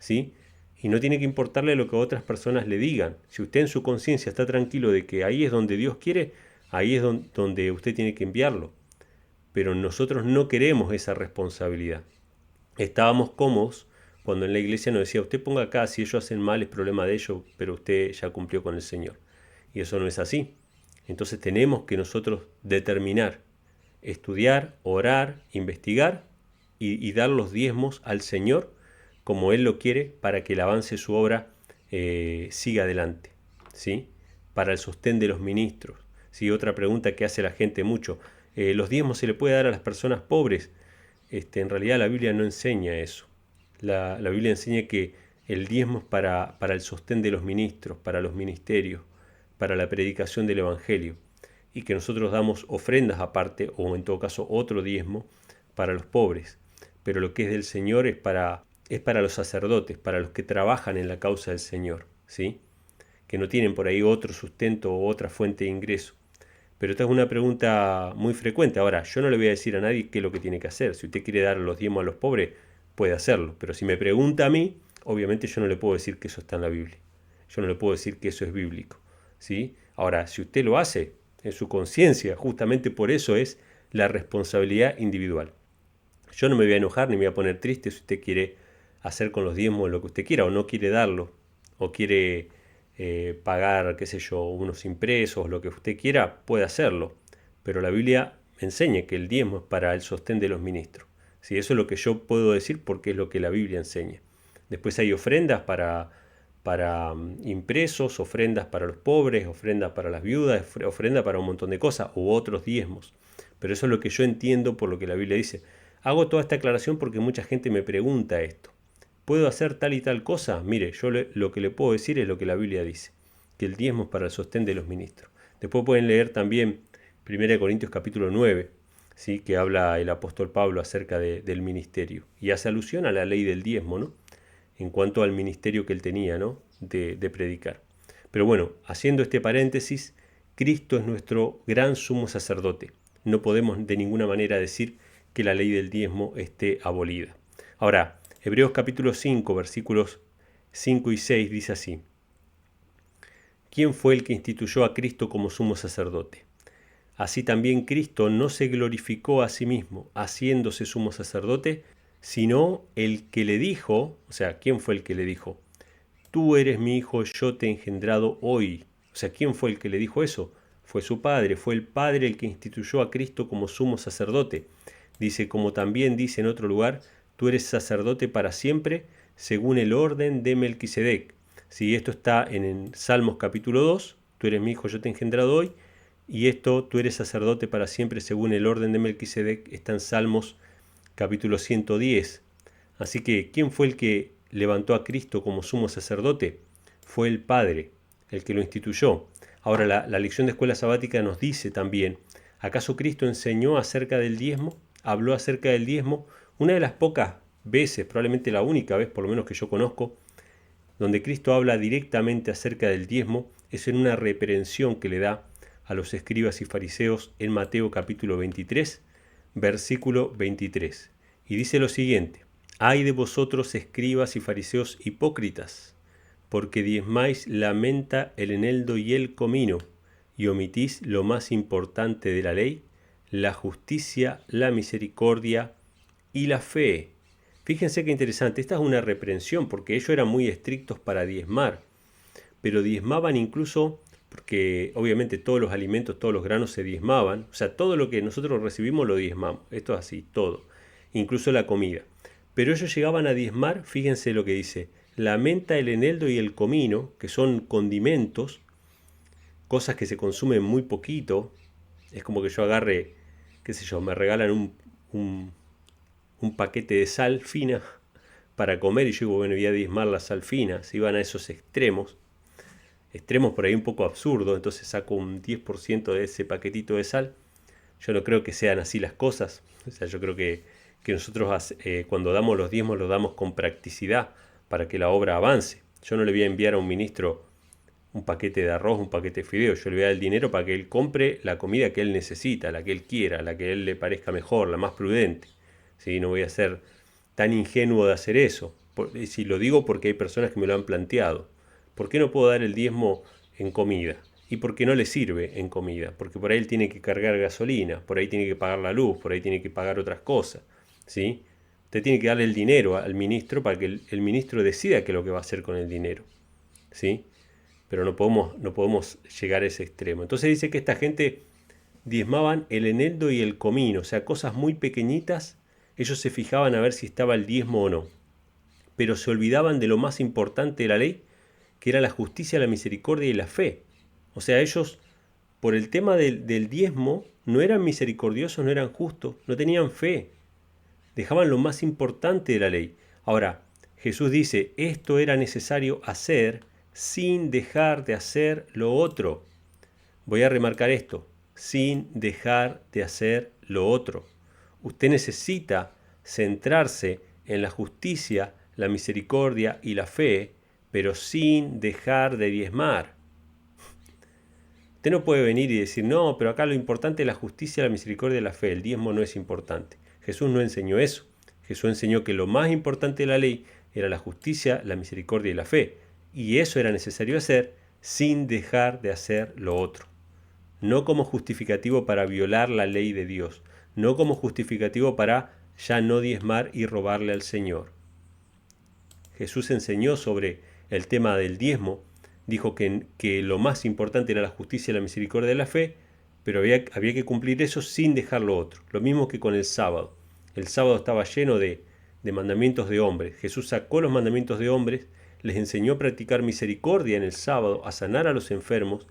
¿Sí? Y no tiene que importarle lo que otras personas le digan. Si usted en su conciencia está tranquilo de que ahí es donde Dios quiere, ahí es donde usted tiene que enviarlo. Pero nosotros no queremos esa responsabilidad. Estábamos cómodos cuando en la iglesia nos decía, usted ponga acá, si ellos hacen mal es problema de ellos, pero usted ya cumplió con el Señor. Y eso no es así. Entonces tenemos que nosotros determinar, estudiar, orar, investigar y dar los diezmos al Señor como Él lo quiere para que el avance de su obra siga adelante, ¿sí? Para el sostén de los ministros. ¿Sí? Otra pregunta que hace la gente mucho, ¿los diezmos se le puede dar a las personas pobres? En realidad la Biblia no enseña eso. La Biblia enseña que el diezmo es para el sostén de los ministros, para los ministerios, para la predicación del Evangelio, y que nosotros damos ofrendas aparte, o en todo caso otro diezmo, para los pobres. Pero lo que es del Señor es para los sacerdotes, para los que trabajan en la causa del Señor, ¿sí? Que no tienen por ahí otro sustento o otra fuente de ingreso. Pero esta es una pregunta muy frecuente. Ahora, yo no le voy a decir a nadie qué es lo que tiene que hacer. Si usted quiere dar los diezmos a los pobres, puede hacerlo. Pero si me pregunta a mí, obviamente yo no le puedo decir que eso está en la Biblia. Yo no le puedo decir que eso es bíblico, ¿sí? Ahora, si usted lo hace en su conciencia, justamente por eso es la responsabilidad individual. Yo no me voy a enojar ni me voy a poner triste si usted quiere hacer con los diezmos lo que usted quiera o no quiere darlo. o quiere pagar, qué sé yo, unos impresos, lo que usted quiera, puede hacerlo. Pero la Biblia enseña que el diezmo es para el sostén de los ministros. ¿Sí? Eso es lo que yo puedo decir porque es lo que la Biblia enseña. Después hay ofrendas para impresos, ofrendas para los pobres, ofrendas para las viudas, ofrenda para un montón de cosas, u otros diezmos. Pero eso es lo que yo entiendo por lo que la Biblia dice. Hago toda esta aclaración porque mucha gente me pregunta esto. ¿Puedo hacer tal y tal cosa? Mire, yo lo que le puedo decir es lo que la Biblia dice, que el diezmo es para el sostén de los ministros. Después pueden leer también 1 Corintios capítulo 9, ¿sí? Que habla el apóstol Pablo acerca del ministerio. Y hace alusión a la ley del diezmo, ¿no? En cuanto al ministerio que él tenía, ¿no? de predicar. Pero bueno, haciendo este paréntesis, Cristo es nuestro gran sumo sacerdote. No podemos de ninguna manera decir que la ley del diezmo esté abolida. Ahora, Hebreos capítulo 5, versículos 5 y 6 dice así: ¿Quién fue el que instituyó a Cristo como sumo sacerdote? Así también Cristo no se glorificó a sí mismo, haciéndose sumo sacerdote, sino el que le dijo, o sea, ¿quién fue el que le dijo? Tú eres mi hijo, yo te he engendrado hoy. O sea, ¿quién fue el que le dijo eso? Fue su padre, fue el padre el que instituyó a Cristo como sumo sacerdote. Dice, como también dice en otro lugar, tú eres sacerdote para siempre, según el orden de Melquisedec. Si esto está en Salmos capítulo 2, tú eres mi hijo, yo te he engendrado hoy, y esto, tú eres sacerdote para siempre, según el orden de Melquisedec, está en Salmos capítulo 110. Así que, ¿quién fue el que levantó a Cristo como sumo sacerdote? Fue el Padre, el que lo instituyó. Ahora, la lección de escuela sabática nos dice también, ¿acaso Cristo enseñó acerca del diezmo? ¿Habló acerca del diezmo? Una de las pocas veces, probablemente la única vez por lo menos que yo conozco, donde Cristo habla directamente acerca del diezmo, es en una reprensión que le da a los escribas y fariseos en Mateo capítulo 23, versículo 23. Y dice lo siguiente: Ay de vosotros, escribas y fariseos hipócritas, porque diezmáis la menta, el eneldo y el comino, y omitís lo más importante de la ley, la justicia, la misericordia y la fe. Fíjense qué interesante, esta es una reprensión, porque ellos eran muy estrictos para diezmar, pero diezmaban incluso, porque obviamente todos los alimentos, todos los granos se diezmaban, o sea, todo lo que nosotros recibimos lo diezmamos, esto es así, todo, incluso la comida. Pero ellos llegaban a diezmar, fíjense lo que dice, la menta, el eneldo y el comino, que son condimentos, cosas que se consumen muy poquito. Es como que yo agarre, qué sé yo, me regalan un paquete de sal fina para comer y yo digo, bueno, voy a diezmar la sal fina. Se iban a esos extremos por ahí un poco absurdos, entonces saco un 10% de ese paquetito de sal. Yo no creo que sean así las cosas. O sea, yo creo que nosotros cuando damos los diezmos los damos con practicidad para que la obra avance. Yo no le voy a enviar a un ministro un paquete de arroz, un paquete de fideos. Yo le voy a dar el dinero para que él compre la comida que él necesita, la que él quiera, la que a él le parezca mejor, la más prudente. ¿Sí? No voy a ser tan ingenuo de hacer eso. Si lo digo porque hay personas que me lo han planteado. ¿Por qué no puedo dar el diezmo en comida? ¿Y por qué no le sirve en comida? Porque por ahí él tiene que cargar gasolina, por ahí tiene que pagar la luz, por ahí tiene que pagar otras cosas. ¿Sí? Usted tiene que darle el dinero al ministro para que el ministro decida qué es lo que va a hacer con el dinero. ¿Sí? Pero no podemos llegar a ese extremo. Entonces dice que esta gente diezmaban el eneldo y el comino, o sea, cosas muy pequeñitas. Ellos se fijaban a ver si estaba el diezmo o no, pero se olvidaban de lo más importante de la ley, que era la justicia, la misericordia y la fe. O sea, ellos, por el tema del diezmo, no eran misericordiosos, no eran justos, no tenían fe, dejaban lo más importante de la ley. Ahora, Jesús dice, esto era necesario hacer sin dejar de hacer lo otro. Voy a remarcar esto, sin dejar de hacer lo otro. Usted necesita centrarse en la justicia, la misericordia y la fe, pero sin dejar de diezmar. Usted no puede venir y decir, no, pero acá lo importante es la justicia, la misericordia y la fe, el diezmo no es importante. Jesús no enseñó eso. Jesús enseñó que lo más importante de la ley era la justicia, la misericordia y la fe. Y eso era necesario hacer sin dejar de hacer lo otro. No como justificativo para violar la ley de Dios, no como justificativo para ya no diezmar y robarle al Señor. Jesús enseñó sobre el tema del diezmo, dijo que lo más importante era la justicia, la misericordia y la fe, pero había que cumplir eso sin dejar lo otro. Lo mismo que con el sábado. El sábado estaba lleno de mandamientos de hombres. Jesús sacó los mandamientos de hombres, les enseñó a practicar misericordia en el sábado, a sanar a los enfermos,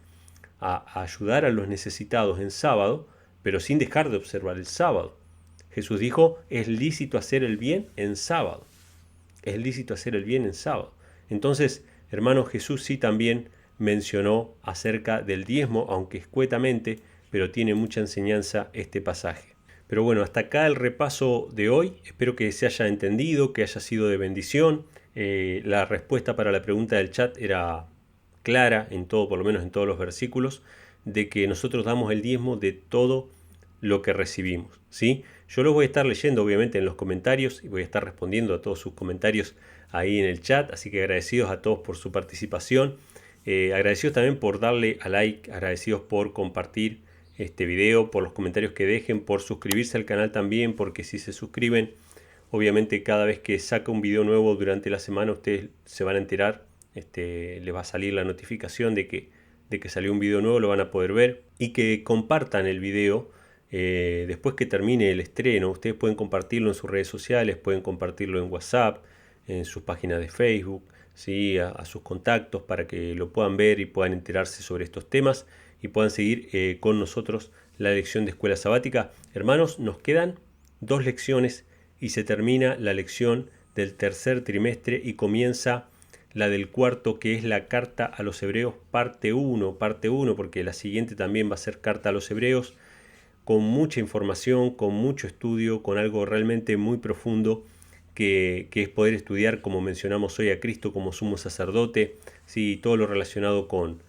a ayudar a los necesitados en sábado, pero sin dejar de observar el sábado. Jesús dijo, es lícito hacer el bien en sábado. Es lícito hacer el bien en sábado. Entonces, hermanos, Jesús sí también mencionó acerca del diezmo, aunque escuetamente, pero tiene mucha enseñanza este pasaje. Pero bueno, hasta acá el repaso de hoy. Espero que se haya entendido, que haya sido de bendición. La respuesta para la pregunta del chat era clara en todo, por lo menos en todos los versículos, de que nosotros damos el diezmo de todo lo que recibimos, ¿sí? Yo los voy a estar leyendo obviamente en los comentarios y voy a estar respondiendo a todos sus comentarios ahí en el chat, así que agradecidos a todos por su participación, agradecidos también por darle a like, agradecidos por compartir este video, por los comentarios que dejen, por suscribirse al canal también, porque si se suscriben, obviamente cada vez que saca un video nuevo durante la semana ustedes se van a enterar, les va a salir la notificación de que salió un video nuevo, lo van a poder ver, y que compartan el video después que termine el estreno. Ustedes pueden compartirlo en sus redes sociales, pueden compartirlo en WhatsApp, en sus páginas de Facebook, ¿sí? a sus contactos para que lo puedan ver y puedan enterarse sobre estos temas y puedan seguir con nosotros la lección de escuela sabática. Hermanos, nos quedan 2 lecciones y se termina la lección del tercer trimestre y comienza la del cuarto, que es la carta a los hebreos parte 1, porque la siguiente también va a ser carta a los hebreos, con mucha información, con mucho estudio, con algo realmente muy profundo, que es poder estudiar, como mencionamos hoy, a Cristo como sumo sacerdote, ¿sí? Todo lo relacionado con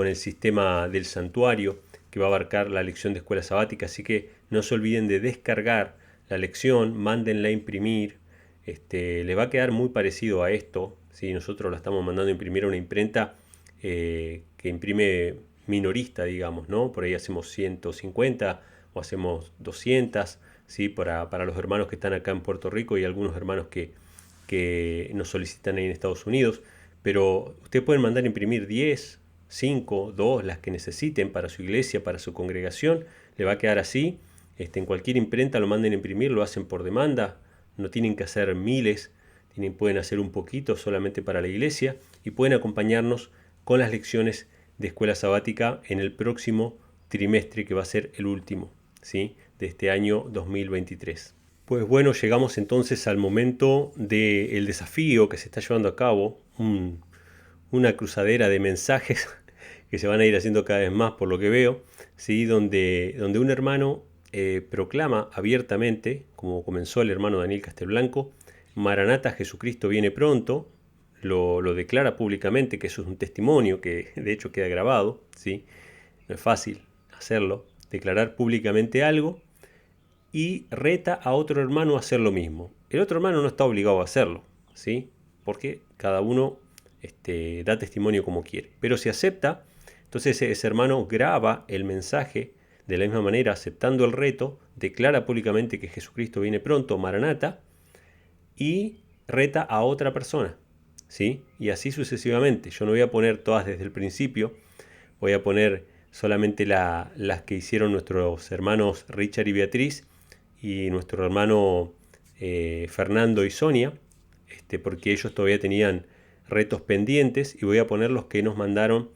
el sistema del santuario, que va a abarcar la lección de escuela sabática. Así que no se olviden de descargar la lección, mándenla a imprimir, les va a quedar muy parecido a esto, ¿sí? Nosotros la estamos mandando a imprimir a una imprenta que imprime minorista, digamos, ¿no? Por ahí hacemos 150 o hacemos 200, ¿sí? Para los hermanos que están acá en Puerto Rico y algunos hermanos que nos solicitan ahí en Estados Unidos. Pero ustedes pueden mandar a imprimir 10, 5, 2, las que necesiten para su iglesia, para su congregación. Le va a quedar así. En cualquier imprenta lo manden a imprimir, lo hacen por demanda. No tienen que hacer miles, pueden hacer un poquito solamente para la iglesia y pueden acompañarnos con las lecciones de escuela sabática en el próximo trimestre, que va a ser el último, ¿sí? de este año 2023. Pues bueno, llegamos entonces al momento del desafío que se está llevando a cabo, una cruzadera de mensajes que se van a ir haciendo cada vez más por lo que veo, ¿sí? donde un hermano proclama abiertamente, como comenzó el hermano Daniel Castelblanco, Maranata, Jesucristo viene pronto, lo declara públicamente, que eso es un testimonio que de hecho queda grabado, ¿sí? No es fácil hacerlo, declarar públicamente algo, y reta a otro hermano a hacer lo mismo. El otro hermano no está obligado a hacerlo, ¿sí? Porque cada uno da testimonio como quiere. Pero si acepta, entonces ese hermano graba el mensaje de la misma manera, aceptando el reto, declara públicamente que Jesucristo viene pronto, Maranata, y reta a otra persona, ¿sí? Y así sucesivamente. Yo no voy a poner todas desde el principio, voy a poner solamente las que hicieron nuestros hermanos Richard y Beatriz y nuestro hermano Fernando y Sonia, porque ellos todavía tenían retos pendientes, y voy a poner los que nos mandaron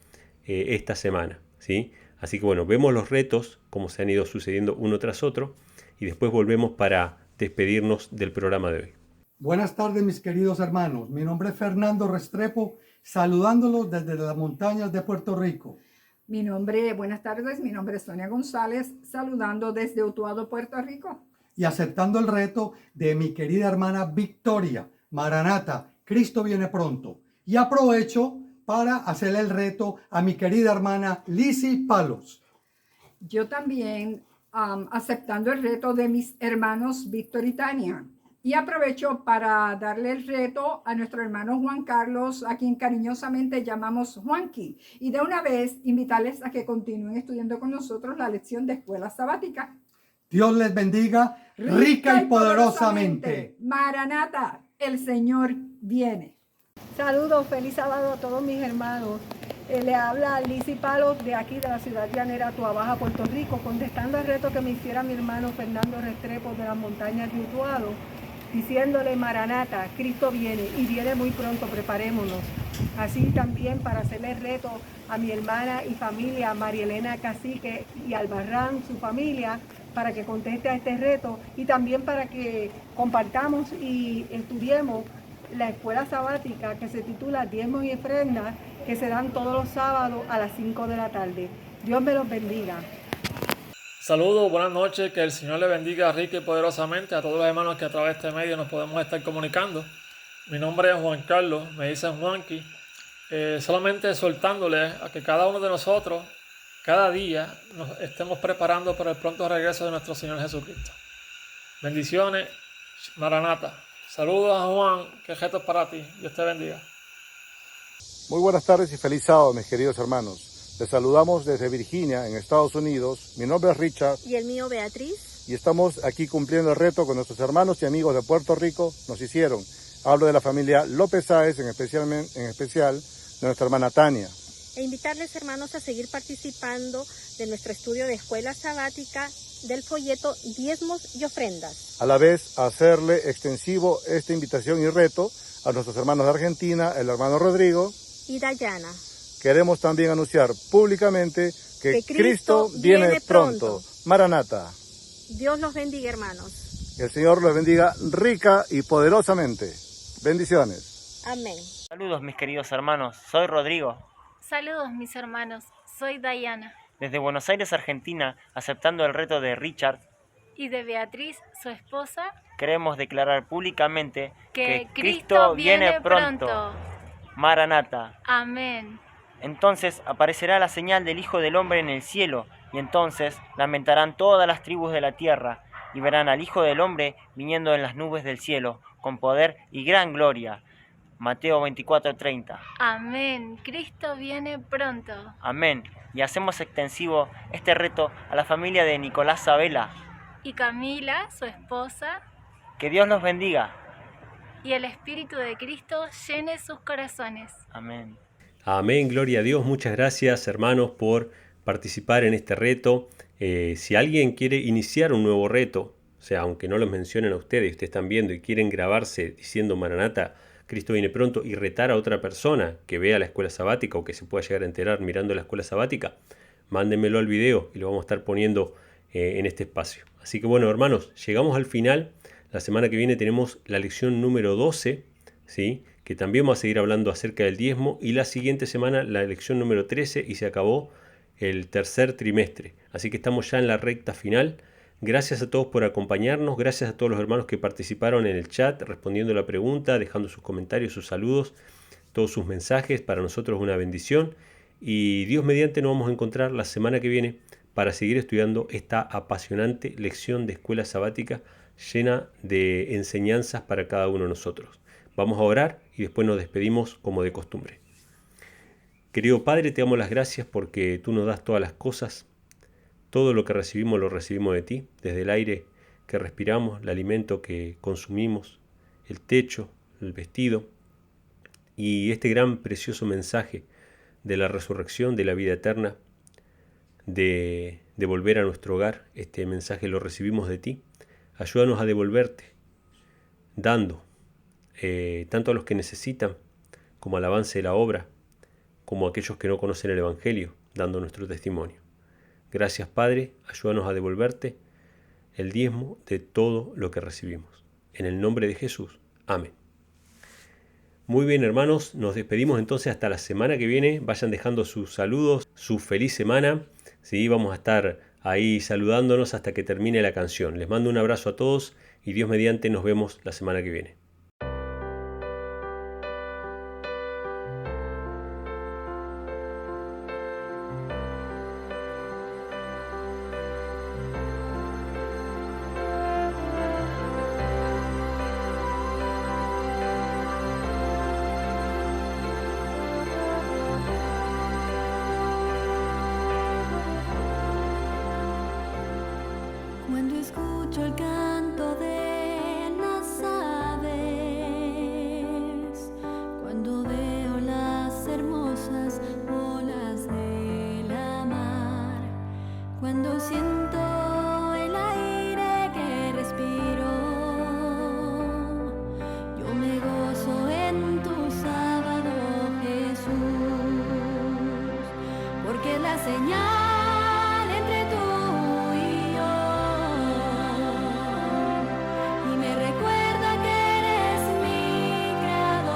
esta semana, ¿sí? Así que bueno, vemos los retos, cómo se han ido sucediendo uno tras otro, y después volvemos para despedirnos del programa de hoy. Buenas tardes, mis queridos hermanos. Mi nombre es Fernando Restrepo, saludándolos desde las montañas de Puerto Rico. Buenas tardes, mi nombre es Sonia González, saludando desde Utuado, Puerto Rico. Y aceptando el reto de mi querida hermana Victoria, Maranata, Cristo viene pronto. Y aprovecho para hacerle el reto a mi querida hermana Lizzy Palos. Yo también aceptando el reto de mis hermanos Víctor y Tania. Y aprovecho para darle el reto a nuestro hermano Juan Carlos, a quien cariñosamente llamamos Juanqui. Y de una vez invitarles a que continúen estudiando con nosotros la lección de escuela sabática. Dios les bendiga rica y poderosamente. Maranata, el Señor viene. Saludos, feliz sábado a todos mis hermanos. Le habla Lizzy Palos de aquí de la ciudad llanera Tuabaja, Puerto Rico, contestando el reto que me hiciera mi hermano Fernando Restrepo de las montañas de Utuado, diciéndole: Maranata, Cristo viene y viene muy pronto, preparémonos. Así también para hacerle el reto a mi hermana y familia Marielena Cacique y Albarrán, su familia, para que conteste a este reto y también para que compartamos y estudiemos la escuela sabática que se titula Diezmos y Ofrendas, que se dan todos los sábados a las 5 de la tarde. Dios me los bendiga. Saludos, buenas noches, que el Señor le bendiga rica y poderosamente a todos los hermanos que a través de este medio nos podemos estar comunicando. Mi nombre es Juan Carlos, me dicen Juanqui. Solamente exhortándoles a que cada uno de nosotros, cada día, nos estemos preparando para el pronto regreso de nuestro Señor Jesucristo. Bendiciones, Maranata. Saludos a Juan, que reto es para ti. Dios te bendiga. Muy buenas tardes y feliz sábado, mis queridos hermanos. Les saludamos desde Virginia, en Estados Unidos. Mi nombre es Richard. Y el mío, Beatriz. Y estamos aquí cumpliendo el reto que nuestros hermanos y amigos de Puerto Rico nos hicieron. Hablo de la familia López Sáez, en especial de nuestra hermana Tania. E invitarles, hermanos, a seguir participando de nuestro estudio de escuela sabática del folleto Diezmos y Ofrendas. A la vez, hacerle extensivo esta invitación y reto a nuestros hermanos de Argentina, el hermano Rodrigo y Dayana. Queremos también anunciar públicamente que Cristo viene pronto. Maranata. Dios los bendiga, hermanos. Que el Señor los bendiga rica y poderosamente. Bendiciones. Amén. Saludos, mis queridos hermanos, soy Rodrigo. Saludos, mis hermanos, soy Dayana. Desde Buenos Aires, Argentina, aceptando el reto de Richard y de Beatriz, su esposa, queremos declarar públicamente que Cristo viene pronto. Maranata. Amén. Entonces aparecerá la señal del Hijo del Hombre en el cielo, y entonces lamentarán todas las tribus de la tierra, y verán al Hijo del Hombre viniendo en las nubes del cielo, con poder y gran gloria. Mateo 24:30. Amén. Cristo viene pronto. Amén. Y hacemos extensivo este reto a la familia de Nicolás Sabela y Camila, su esposa. Que Dios los bendiga. Y el Espíritu de Cristo llene sus corazones. Amén. Amén, gloria a Dios. Muchas gracias, hermanos, por participar en este reto. Si alguien quiere iniciar un nuevo reto, o sea, aunque no los mencionen a ustedes están viendo y quieren grabarse diciendo Maranata, Cristo viene pronto, y retar a otra persona que vea la escuela sabática o que se pueda llegar a enterar mirando la escuela sabática, mándenmelo al video y lo vamos a estar poniendo en este espacio. Así que bueno, hermanos, llegamos al final. La semana que viene tenemos la lección número 12, ¿sí? Que también vamos a seguir hablando acerca del diezmo, y la siguiente semana la lección número 13, y se acabó el tercer trimestre. Así que estamos ya en la recta final. Gracias a todos por acompañarnos, gracias a todos los hermanos que participaron en el chat, respondiendo la pregunta, dejando sus comentarios, sus saludos, todos sus mensajes. Para nosotros es una bendición, y Dios mediante nos vamos a encontrar la semana que viene para seguir estudiando esta apasionante lección de escuela sabática llena de enseñanzas para cada uno de nosotros. Vamos a orar y después nos despedimos como de costumbre. Querido Padre, te damos las gracias porque tú nos das todas las cosas. Todo lo que recibimos lo recibimos de ti, desde el aire que respiramos, el alimento que consumimos, el techo, el vestido, y este gran precioso mensaje de la resurrección, de la vida eterna, de volver a nuestro hogar. Este mensaje lo recibimos de ti. Ayúdanos a devolverte, dando tanto a los que necesitan, como al avance de la obra, como a aquellos que no conocen el Evangelio, dando nuestro testimonio. Gracias, Padre, ayúdanos a devolverte el diezmo de todo lo que recibimos. En el nombre de Jesús. Amén. Muy bien, hermanos, nos despedimos entonces hasta la semana que viene. Vayan dejando sus saludos, su feliz semana. Sí, vamos a estar ahí saludándonos hasta que termine la canción. Les mando un abrazo a todos y Dios mediante nos vemos la semana que viene. Cuando escucho el canto de las aves, cuando Cuando siento el aire que respiro, yo me gozo en tu sábado, Jesús, porque la señal entre tú y yo, y me recuerda que eres mi creador,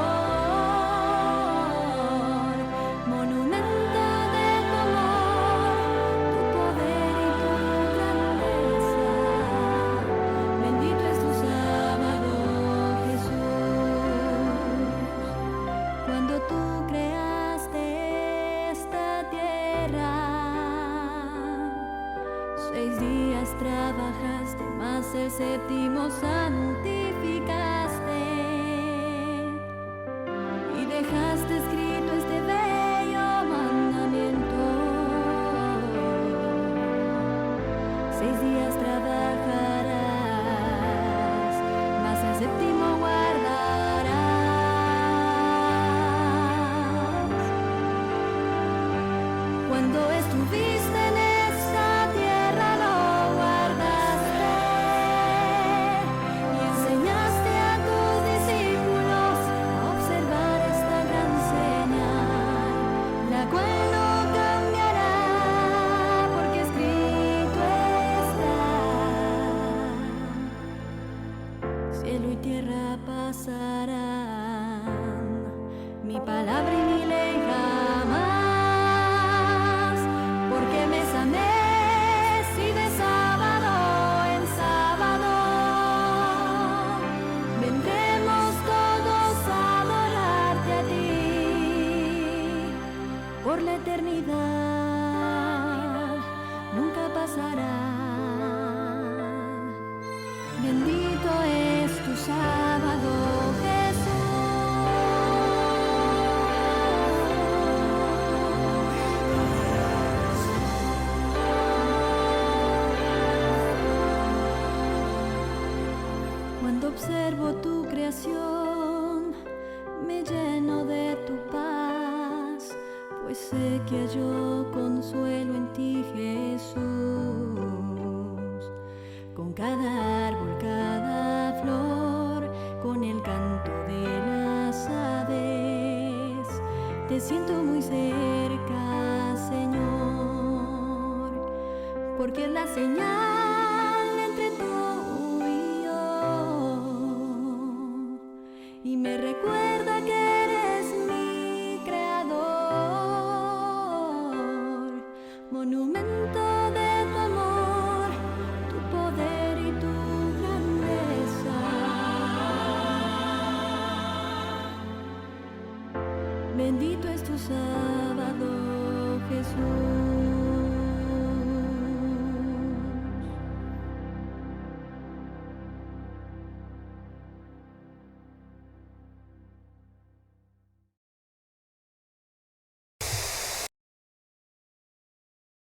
monumento de tu amor, tu poder y tu grandeza. Bendito es tu sábado, Jesús. Cuando tú creaste esta tierra, 6 días trabajaste, mas el séptimo santificaste y dejaste escrito este bello mandamiento. 6 días trabajarás, mas el séptimo guardarás. Cuando estuviste en esta tierra lo guardaste y enseñaste a tus discípulos a observar esta gran señal, la cual no cambiará, porque escrito está. Cielo y tierra pasarán, mi palabra y mi ley jamás, porque mes a mes y de sábado en sábado vendremos todos a adorarte a ti por la eternidad, nunca pasará. Bendito es tu sábado, Cuando observo tu creación, me lleno de tu paz, pues sé que hallo consuelo en ti, Jesús. Con cada árbol, cada flor, con el canto de las aves, te siento muy cerca, Señor, porque la señal entre tú y yo, y me recuerda que eres mi creador, monumento